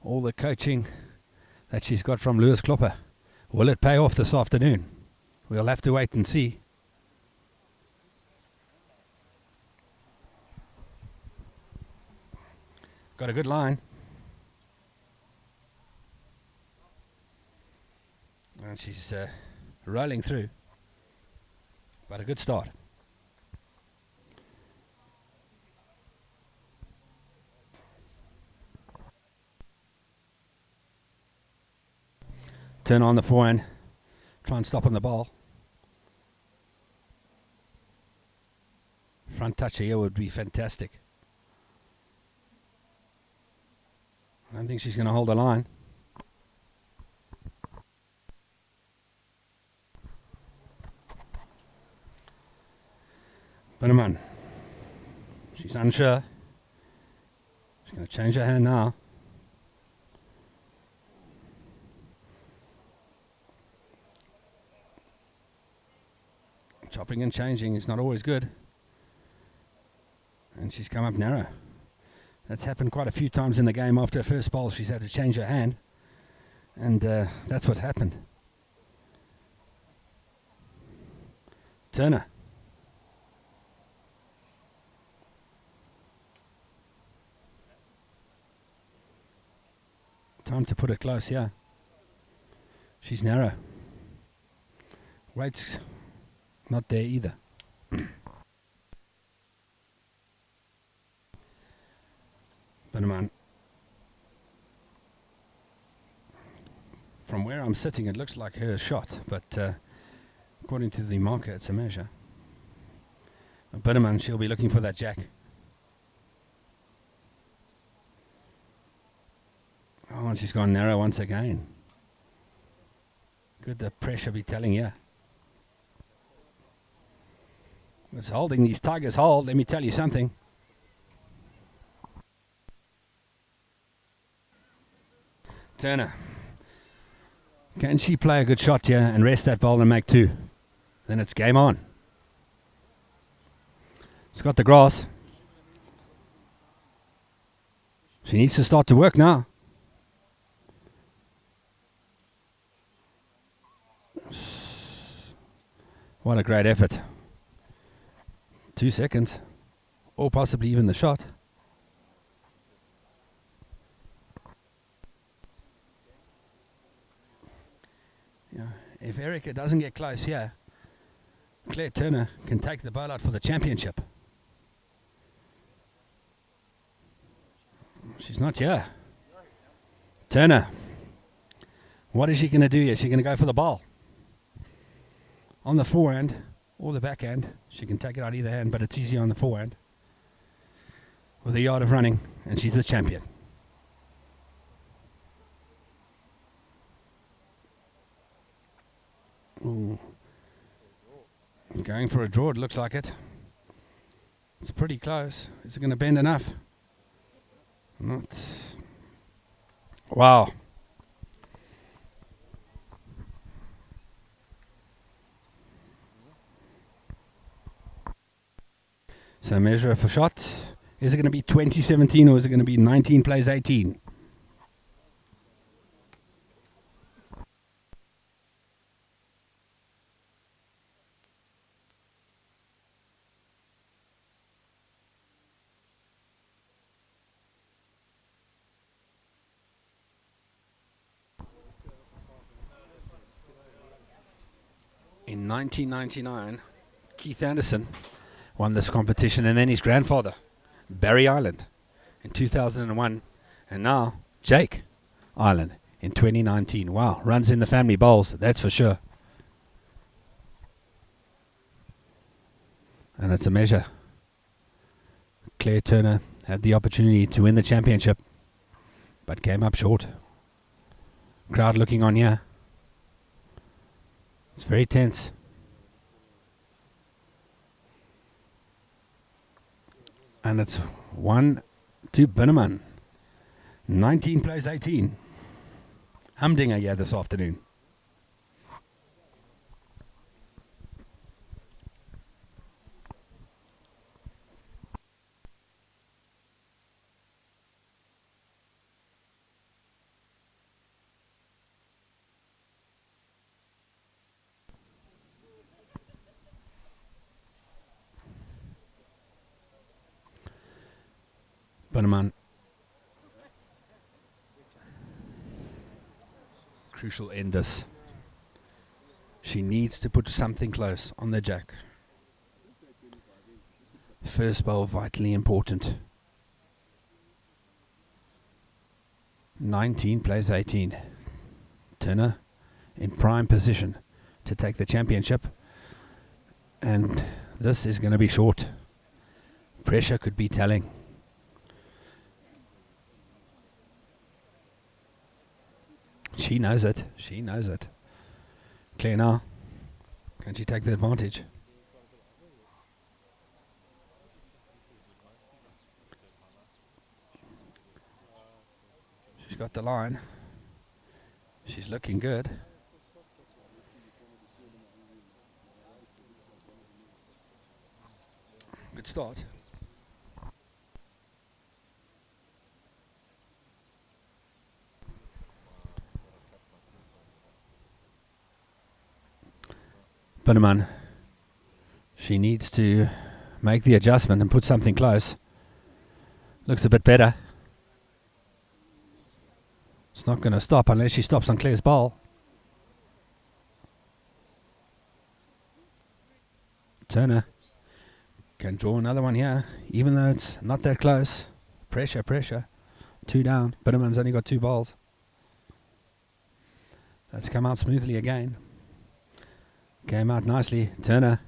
All the coaching that she's got from Lewis Klopper, will it pay off this afternoon? We'll have to wait and see. Got a good line. And she's rolling through. But a good start. Turn on the forehand. Try and stop on the ball. Front touch here would be fantastic. I don't think she's going to hold the line. Bannerman. She's unsure. She's going to change her hand now. Chopping and changing is not always good. And she's come up narrow. That's happened quite a few times in the game. After her first bowl, she's had to change her hand. And that's what's happened. Turner. Time to put it close, yeah. She's narrow. Weight's not there either. Bannerman. From where I'm sitting, it looks like her shot, but according to the marker, it's a measure. Bannerman, she'll be looking for that jack. Oh, and she's gone narrow once again. Could the pressure be telling you? It's holding. These Tigers hold. Let me tell you something. Turner. Can she play a good shot here and rest that ball and make two? Then it's game on. It's got the grass. She needs to start to work now. What a great effort. 2 seconds. Or possibly even the shot. Yeah. If Erica doesn't get close here, Claire Turner can take the bowl out for the championship. She's not here. Turner. What is she going to do here? She's going to go for the ball. On the forehand or the backhand. She can take it out either hand, but it's easier on the forehand. With a yard of running, and she's the champion. Ooh. Going for a draw, it looks like it. It's pretty close. Is it going to bend enough? Not. Wow. So measure for shot. Is it going to be 2017 or is it going to be 19 plays 18? In 1999, Keith Anderson won this competition, and then his grandfather, Barry Ireland, in 2001, and now Jake Ireland in 2019. Wow, runs in the family bowls, that's for sure. And it's a measure. Claire Turner had the opportunity to win the championship, but came up short. Crowd looking on here. It's very tense. And it's 1 to Binneman. 19 plays 18. Humdinger here this afternoon. Binneman. Crucial end this. She needs to put something close on the jack. First bowl vitally important. 19 plays 18. Turner in prime position to take the championship. And this is going to be short. Pressure could be telling. She knows it. She knows it. Claire now. Can she take the advantage? She's got the line. She's looking good. Good start. Binneman. She needs to make the adjustment and put something close. Looks a bit better. It's not going to stop unless she stops on Claire's ball. Turner can draw another one here, even though it's not that close. Pressure, pressure. 2 down. Binneman's only got 2 balls. That's come out smoothly again. Came out nicely. Turner.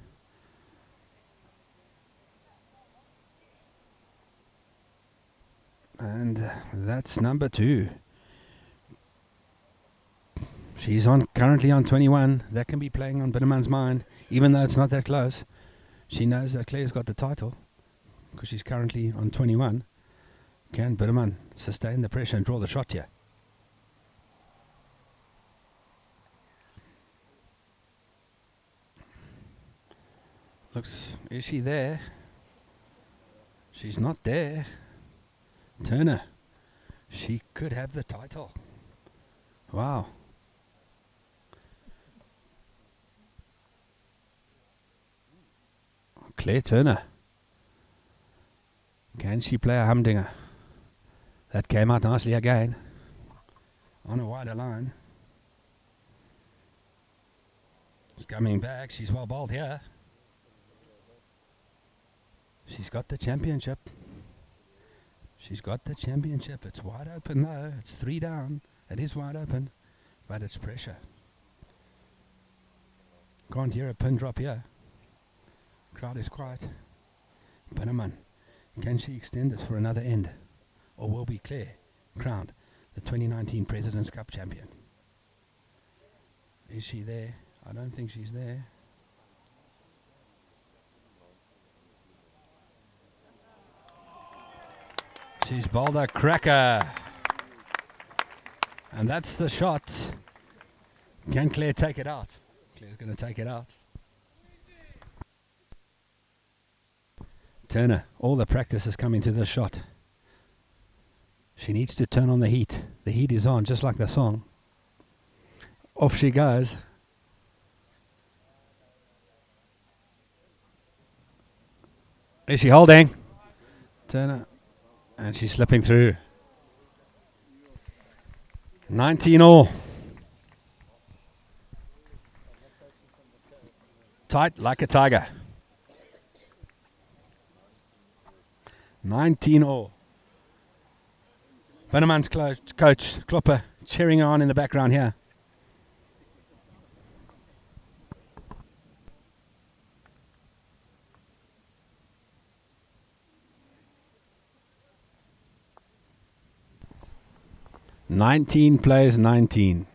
And that's number 2. She's currently on 21. That can be playing on Binneman's mind, even though it's not that close. She knows that Claire's got the title because she's currently on 21. Can Binneman sustain the pressure and draw the shot here? Looks, is she there? She's not there. Turner. She could have the title. Wow. Claire Turner. Can she play a humdinger? That came out nicely again. On a wider line. She's coming back. She's well bowled here. She's got the championship. She's got the championship. It's wide open though. It's 3 down. It is wide open. But it's pressure. Can't hear a pin drop here. Crowd is quiet. Binneman. Can she extend this for another end? Or will be Claire crowned the 2019 President's Cup champion? Is she there? I don't think she's there. She's bowled a cracker. And that's the shot. Can Claire take it out? Claire's going to take it out. Turner, all the practice is coming to this shot. She needs to turn on the heat. The heat is on, just like the song. Off she goes. Is she holding? Turner. And she's slipping through. 19 all. Tight like a tiger. 19 all. Binneman's coach, Klopper, cheering her on in the background here. "19 plays 19.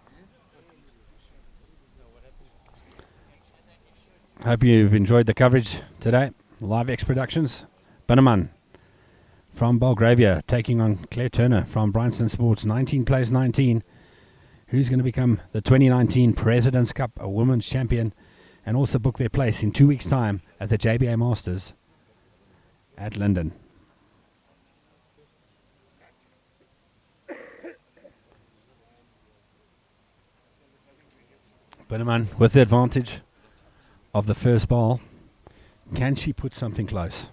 Hope you've enjoyed the coverage today. Live X Productions. Binneman from Belgravia taking on Claire Turner from Bryanston Sports. 19 plays 19. Who's going to become the 2019 President's Cup, a women's champion, and also book their place in 2 weeks' time at the JBA Masters at Linden. Binneman with the advantage of the first ball. Can she put something close?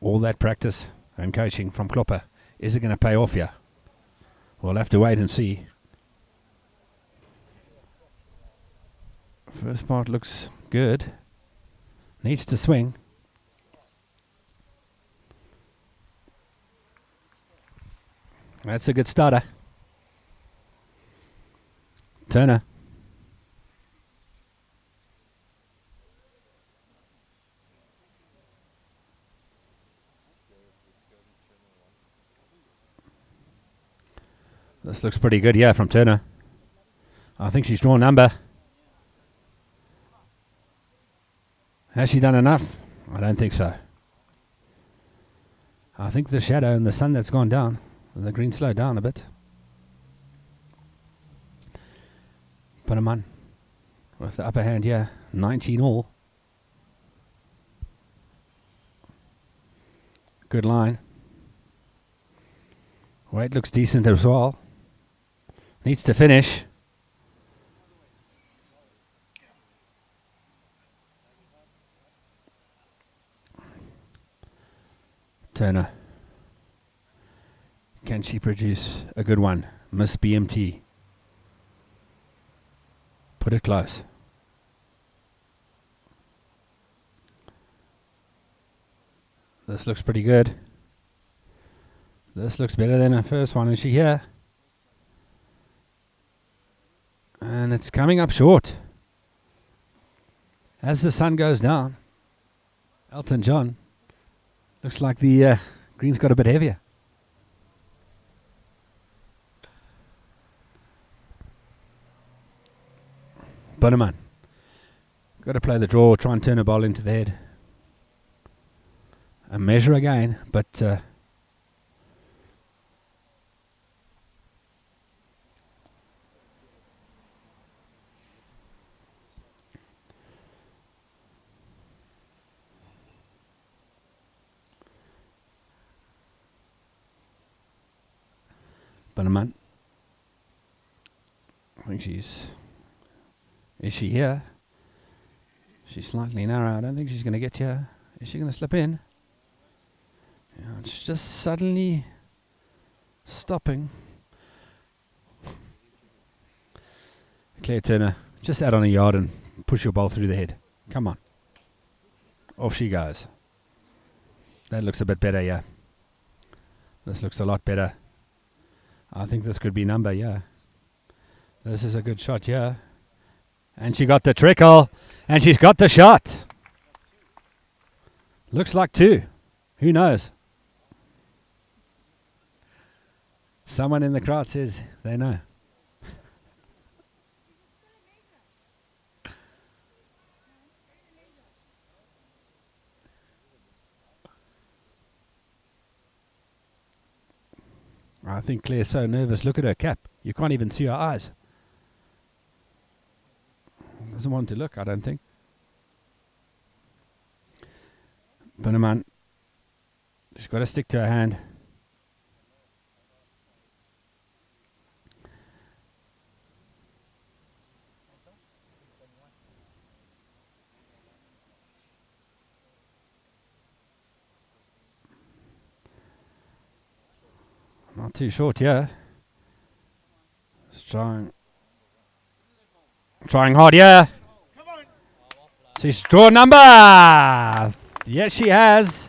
All that practice and coaching from Klopper, is it going to pay off here? We'll have to wait and see. First part looks good. Needs to swing. That's a good starter. Turner. This looks pretty good, yeah, from Turner. I think she's drawn number. Has she done enough? I don't think so. I think the shadow and the sun that's gone down, the green slowed down a bit. Binneman with the upper hand here. 19 all. Good line. Weight looks decent as well. Needs to finish. Turner. Can she produce a good one? Miss BMT. Put it close. This looks pretty good. This looks better than the first one. Is she here? And it's coming up short. As the sun goes down, Elton John, looks like the green's got a bit heavier. Bunneman. Got to play the draw, try and turn a ball into the head. A measure again, but Bunneman. I think she's... Is she here? She's slightly narrow. I don't think she's going to get here. Is she going to slip in? Yeah, it's just suddenly stopping. Claire Turner, just add on a yard and push your ball through the head. Come on. Off she goes. That looks a bit better, yeah. This looks a lot better. I think this could be number, yeah. This is a good shot, yeah. And she got the trickle. And she's got the shot. Looks like 2. Who knows? Someone in the crowd says they know. I think Claire's so nervous. Look at her cap. You can't even see her eyes. Doesn't want to look, I don't think. Bunneman. She's got to stick to her hand. Not too short, yeah. Just trying hard, yeah. She's draw number. Yes, she has.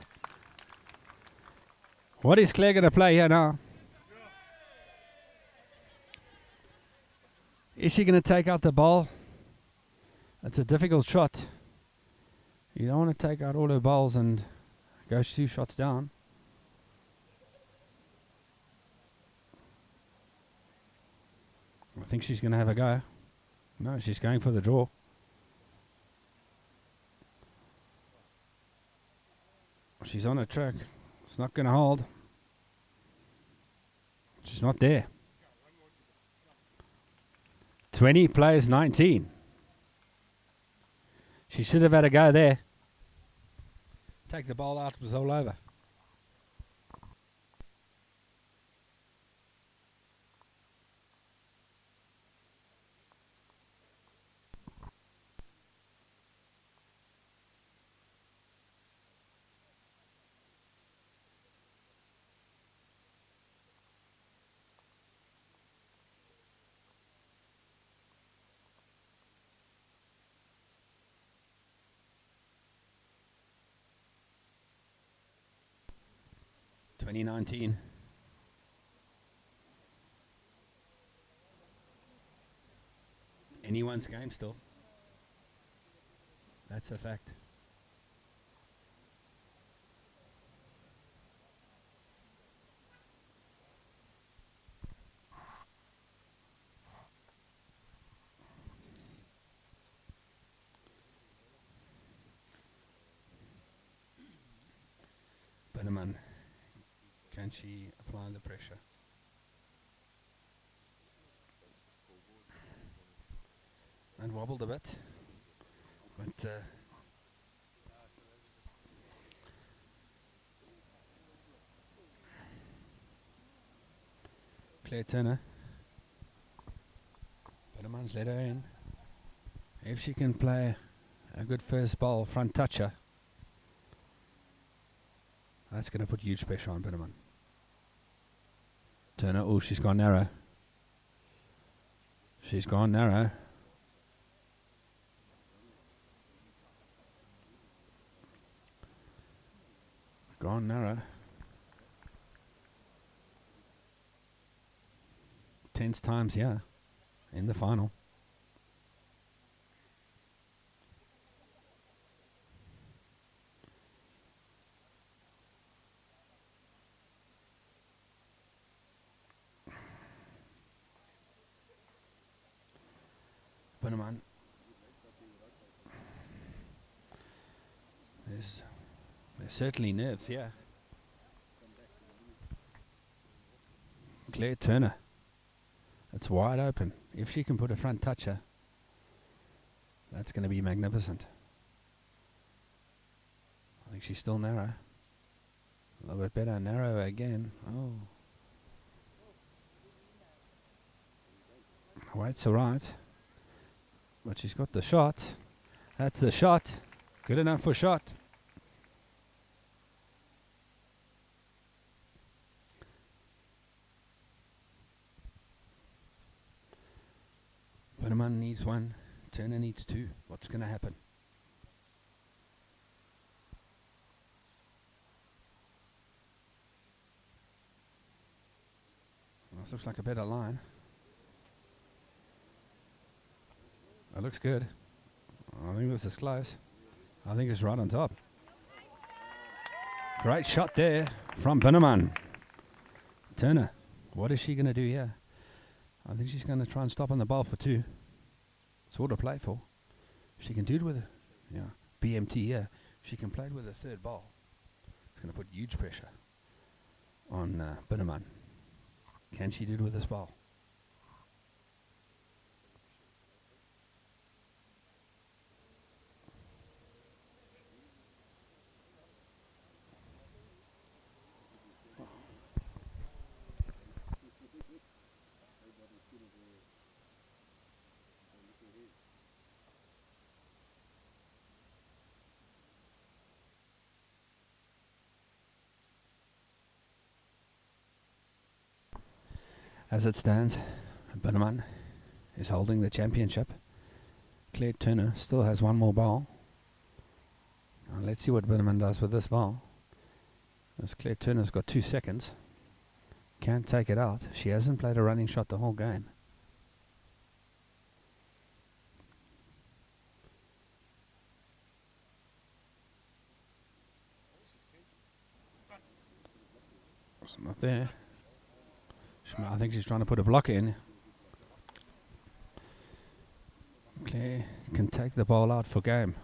What is Claire going to play here now? Is she going to take out the ball? It's a difficult shot. You don't want to take out all her balls and go 2 shots down. I think she's going to have a go. No, she's going for the draw. She's on a track. It's not going to hold. She's not there. 20 plays 19. She should have had a go there. Take the ball out, it was all over. (2019). Anyone's game still. That's a fact. Bunneman, can she apply the pressure? And wobbled a bit. But Claire Turner. Bitterman's let her in. If she can play a good first ball front toucher, that's going to put huge pressure on Bitterman. Turner, oh, she's gone narrow. She's gone narrow. Gone narrow. Tense times here in the final. Bitterman. There's certainly nerves here. Claire Turner. It's wide open. If she can put a front toucher, that's going to be magnificent. I think she's still narrow. A little bit better. Narrow again. Oh. Weight's alright. But she's got the shot. That's the shot. Good enough for shot. Bitterman needs one. Turner needs two. What's going to happen? Well, this looks like a better line. It looks good. I think this is close. I think it's right on top. Great shot there from Bitterman. Turner, what is she going to do here? I think she's going to try and stop on the ball for two. It's all to play for. She can do it with BMT here. She can play it with a third ball. It's going to put huge pressure on Bitterman. Can she do it with this ball? As it stands, Bitterman is holding the championship. Claire Turner still has one more ball. Now let's see what Bitterman does with this ball. As Claire Turner's got 2 seconds. Can't take it out. She hasn't played a running shot the whole game. It's not there. I think she's trying to put a block in. Claire can take the ball out for game.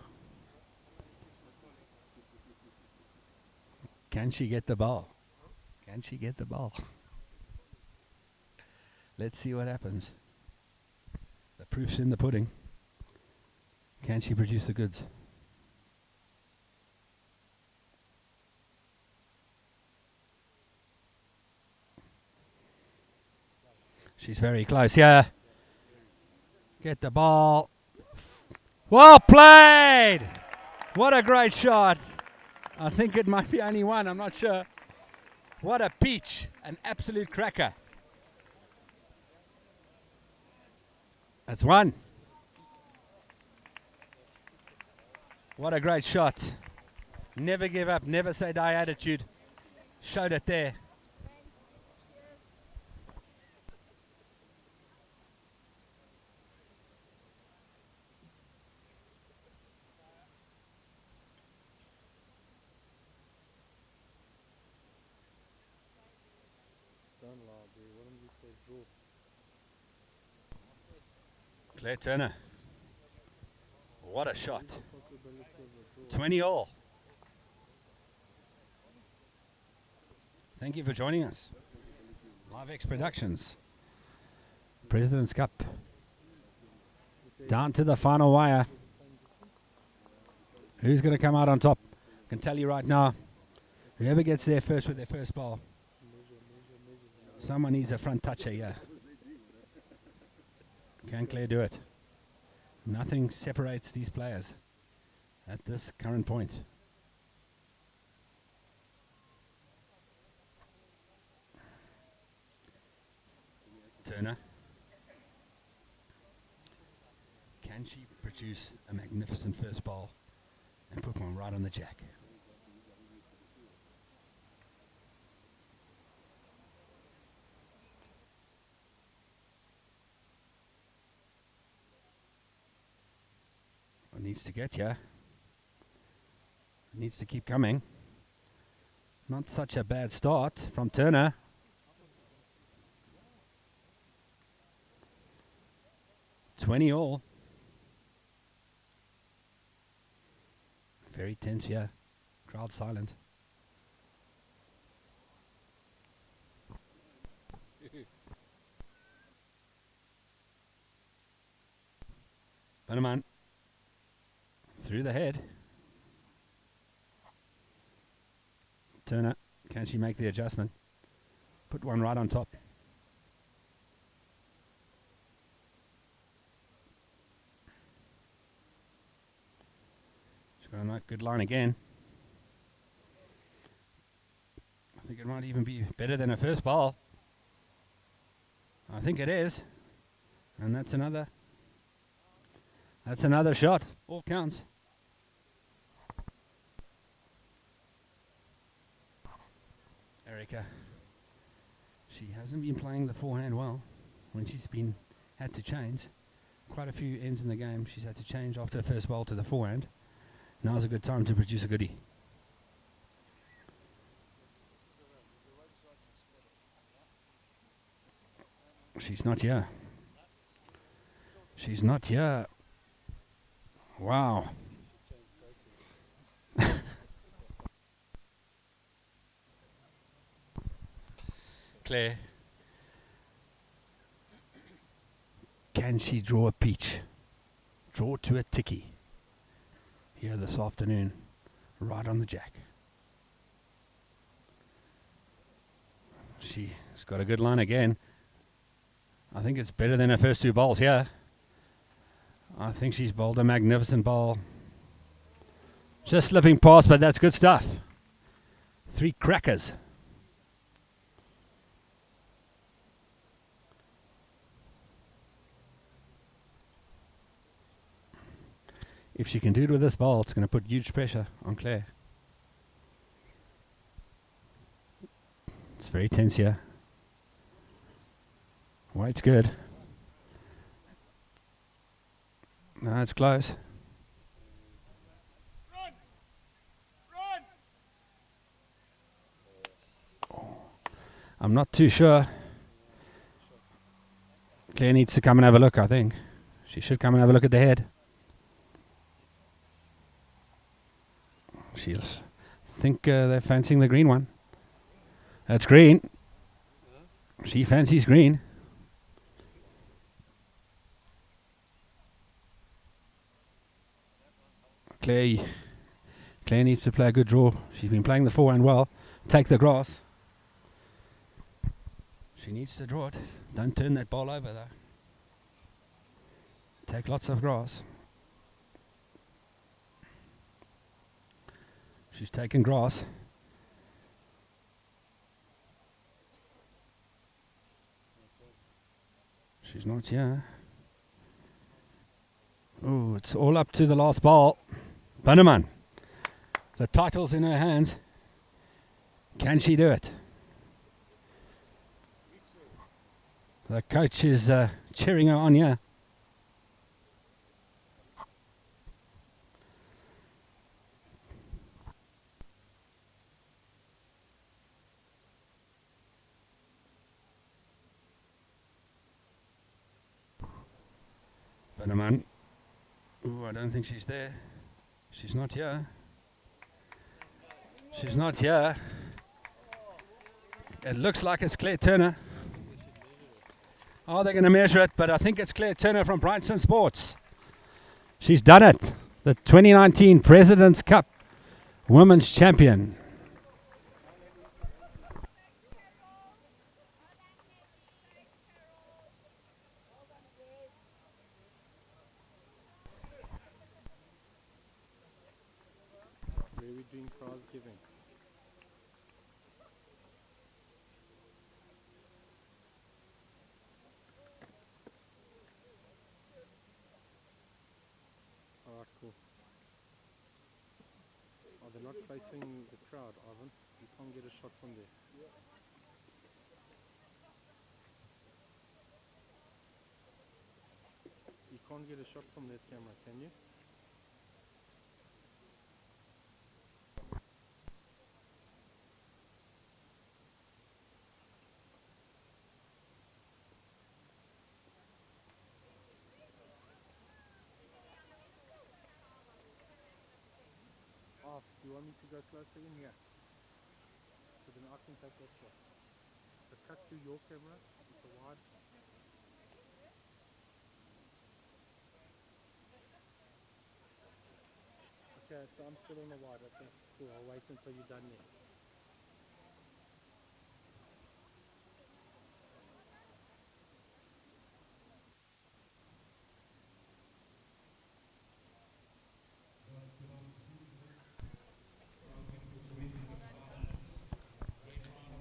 Can she get the ball? Can she get the ball? Let's see what happens. The proof's in the pudding. Can she produce the goods? She's very close. Yeah. Get the ball. Well played. What a great shot. I think it might be only one. I'm not sure. What a peach. An absolute cracker. That's one. What a great shot. Never give up. Never say die attitude. Showed it there. Claire Turner. What a shot. 20 all. Thank you for joining us. LiveX Productions. President's Cup. Down to the final wire. Who's going to come out on top? I can tell you right now, whoever gets there first with their first ball, someone needs a front toucher here. Can Claire do it? Nothing separates these players at this current point. Turner. Can she produce a magnificent first ball and put one right on the jack? It needs to get here. It needs to keep coming. Not such a bad start from Turner. $20 all. Very tense here. Crowd silent. Bannerman. Through the head. Turner. Can she make the adjustment? Put one right on top. Got a nice good line again. I think it might even be better than a first ball. I think it is. And that's another shot. All counts. Erica. She hasn't been playing the forehand well when she's had to change. Quite a few ends in the game she's had to change after her first ball to the forehand. Now's a good time to produce a goodie. She's not here. She's not here. Wow. Claire. Can she draw a peach? Draw to a ticky. Here this afternoon, right on the jack. She's got a good line again. I think it's better than her first two balls here. I think she's bowled a magnificent ball. Just slipping past, but that's good stuff. 3 crackers. If she can do it with this ball, it's going to put huge pressure on Claire. It's very tense here. Weight's good. No, it's close. I'm not too sure. Claire needs to come and have a look, I think. She should come and have a look at the head. She'll think they're fancying the green one. That's green. She fancies green. Claire needs to play a good draw. She's been playing the forehand well. Take the grass. She needs to draw it. Don't turn that ball over though. Take lots of grass. She's taken grass. She's not here. Oh, it's all up to the last ball. Bannerman. The title's in her hands. Can she do it? The coach is cheering her on here. Bannerman. Ooh, I don't think she's there. She's not here. She's not here. It looks like it's Claire Turner. Oh, they're going to measure it, but I think it's Claire Turner from Brightson Sports. She's done it. The 2019 President's Cup Women's Champion. Where are we doing prize giving? Alright, cool. Oh, they're not facing the crowd, Ivan. You can't get a shot from there. You can't get a shot from that camera, can you? Off. Do you want me to go closer in here? So then I can take that shot. So cut to your camera with the wide. Okay, so I'm still on the wide. Okay, cool. I'll wait until you're done here.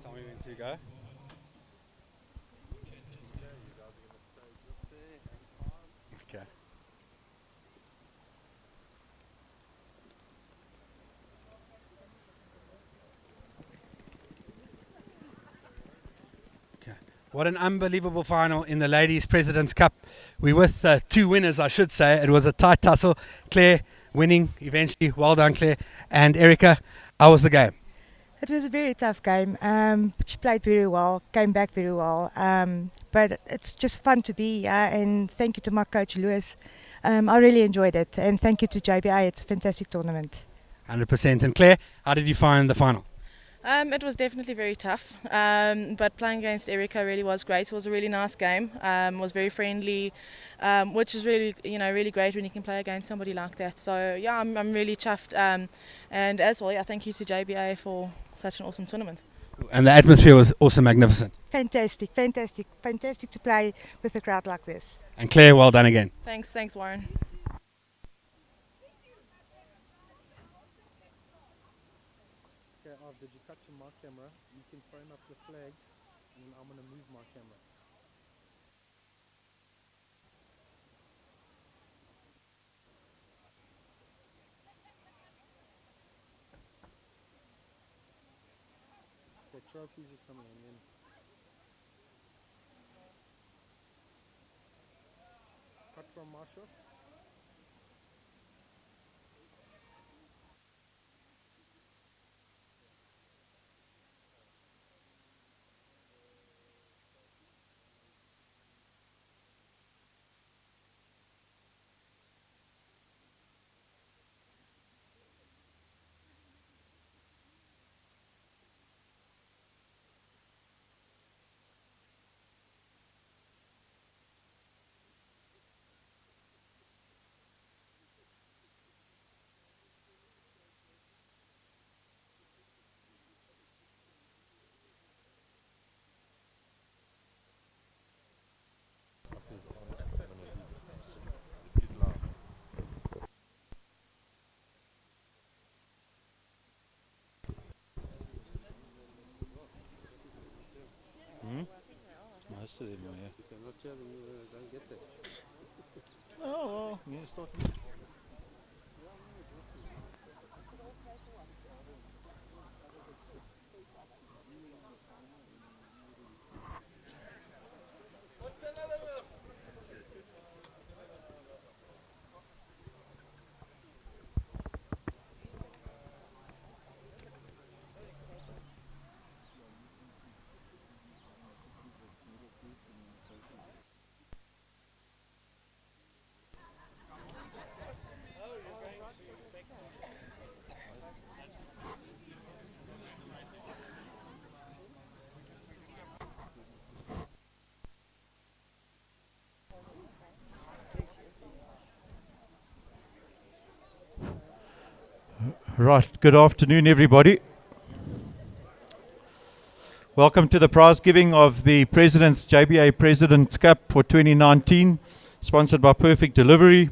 Tell me when to go. Okay. Okay. What an unbelievable final in the Ladies President's Cup. We're with two winners, I should say. It was a tight tussle. Claire winning eventually. Well done, Claire. And Erica, how was the game? It was a very tough game. She played very well, came back very well. But it's just fun to be here. And thank you to my coach, Lewis. I really enjoyed it. And thank you to JBA. It's a fantastic tournament. 100%. And Claire, how did you find the final? It was definitely very tough, but playing against Erica really was great. It was a really nice game. Was very friendly, which is really really great when you can play against somebody like that. So yeah, I'm really chuffed. And as well, yeah, thank you to JBA for such an awesome tournament. And the atmosphere was also magnificent. Fantastic, fantastic, fantastic to play with a crowd like this. And Claire, well done again. Thanks, Warren. Okay, did you cut to my camera? You can frame up the flags, and then I'm going to move my camera. The trophies or something, and then cut from Marshall. Most of them are, yeah. If you're not here, then you don't get that. Oh, well, you start. Right, good afternoon, everybody. Welcome to the prize giving of the President's JBA President's Cup for 2019, sponsored by Perfect Delivery.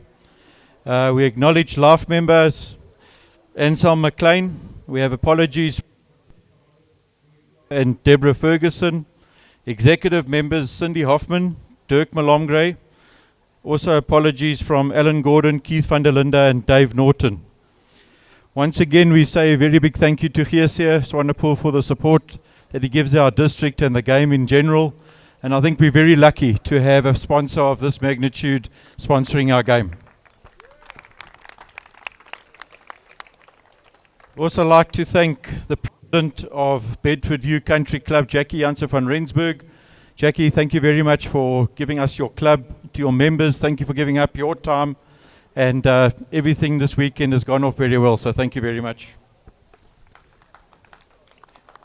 We acknowledge life members Anselm McLean. We have apologies and Deborah Ferguson. Executive members Cindy Hoffman, Dirk Malomgray. Also apologies from Alan Gordon, Keith van der Linde and Dave Norton. Once again, we say a very big thank you to Geesia Swanepoel for the support that he gives our district and the game in general. And I think we're very lucky to have a sponsor of this magnitude sponsoring our game. Also like to thank the president of Bedford View Country Club, Jackie Janssen van Rensburg. Jackie, thank you very much for giving us your club. To your members, thank you for giving up your time. And everything this weekend has gone off very well, so thank you very much.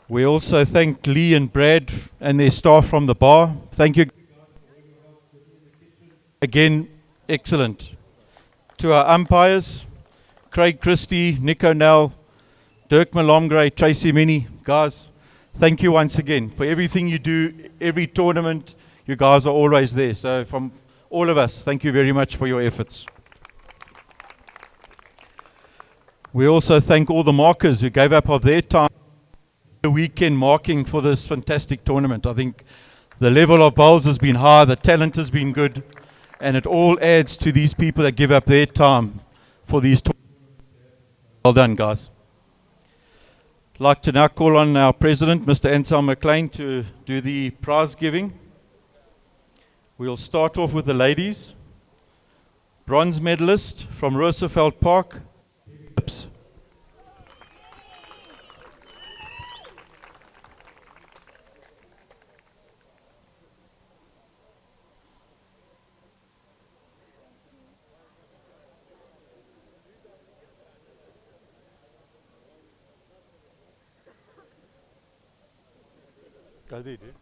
We also thank Lee and Brad and their staff from the bar. Thank you. Again, excellent. To our umpires, Craig Christie, Nick O'Neill, Dirk Malomgray, Tracy Minnie. Guys, thank you once again for everything you do, every tournament. You guys are always there. So from all of us, thank you very much for your efforts. We also thank all the markers who gave up of their time the weekend marking for this fantastic tournament. I think the level of bowls has been high, the talent has been good, and it all adds to these people that give up their time for these tournaments. Well done, guys. I'd like to now call on our president, Mr. Anselm McLean, to do the prize giving. We'll start off with the ladies. Bronze medalist from Roosevelt Park. Go there, dude.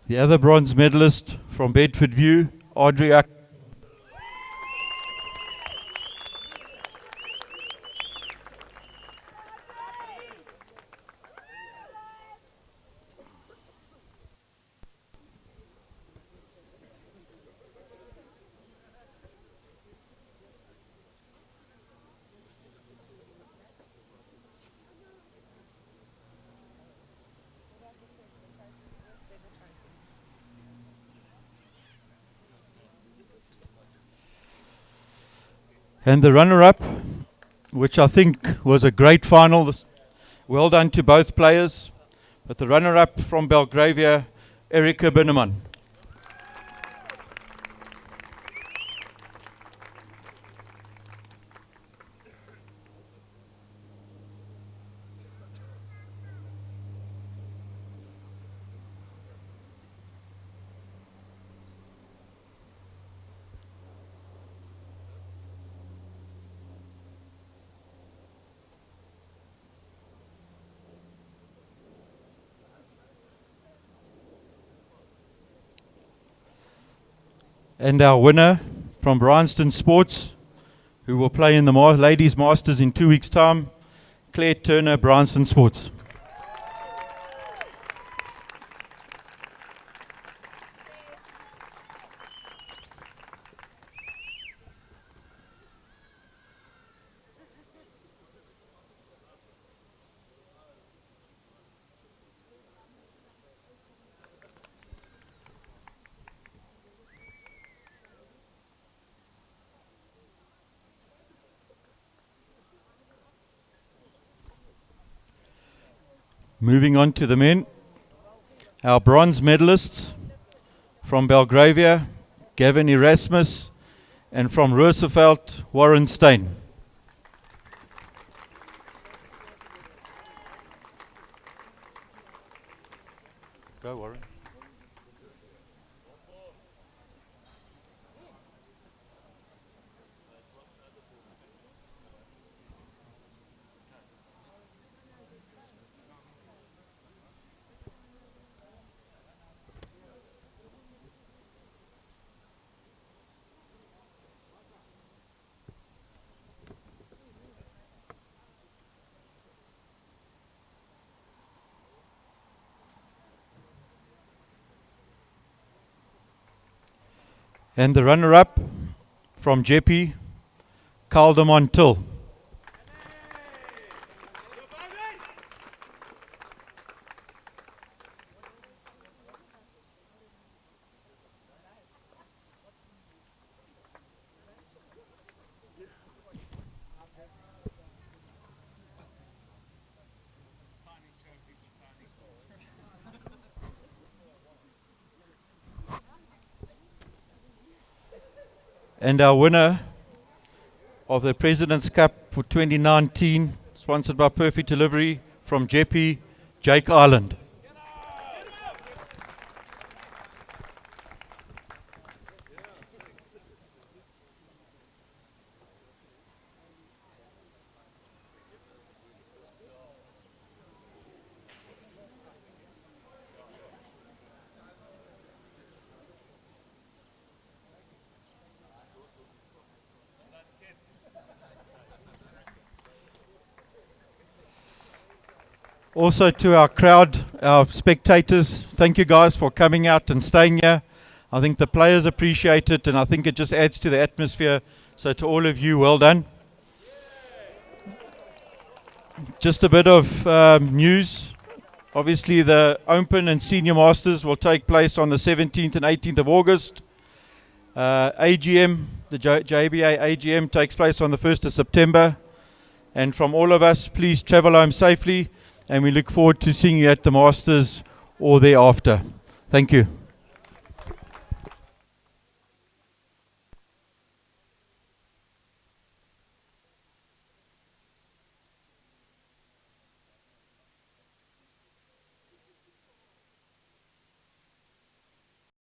The other bronze medalist from Bedford View, Audrey Ack. And the runner-up, which I think was a great final. Well done to both players. But the runner-up from Belgravia, Erica Binneman. And our winner from Bryanston Sports, who will play in the Ladies Masters in 2 weeks' time, Claire Turner, Bryanston Sports. Moving on to the men, our bronze medalists from Belgravia, Gavin Erasmus, and from Roosevelt, Warren Stein. Go, Warren. And the runner-up from Jeppe, Caldemont Till. And our winner of the President's Cup for 2019, sponsored by Perfect Delivery, from Jeppe, Jake Ireland. Also to our crowd, our spectators, thank you guys for coming out and staying here. I think the players appreciate it, and I think it just adds to the atmosphere. So to all of you, well done. Just a bit of news. Obviously the Open and Senior Masters will take place on the 17th and 18th of August. AGM, the JBA AGM takes place on the 1st of September. And from all of us, please travel home safely. And we look forward to seeing you at the Masters or thereafter. Thank you.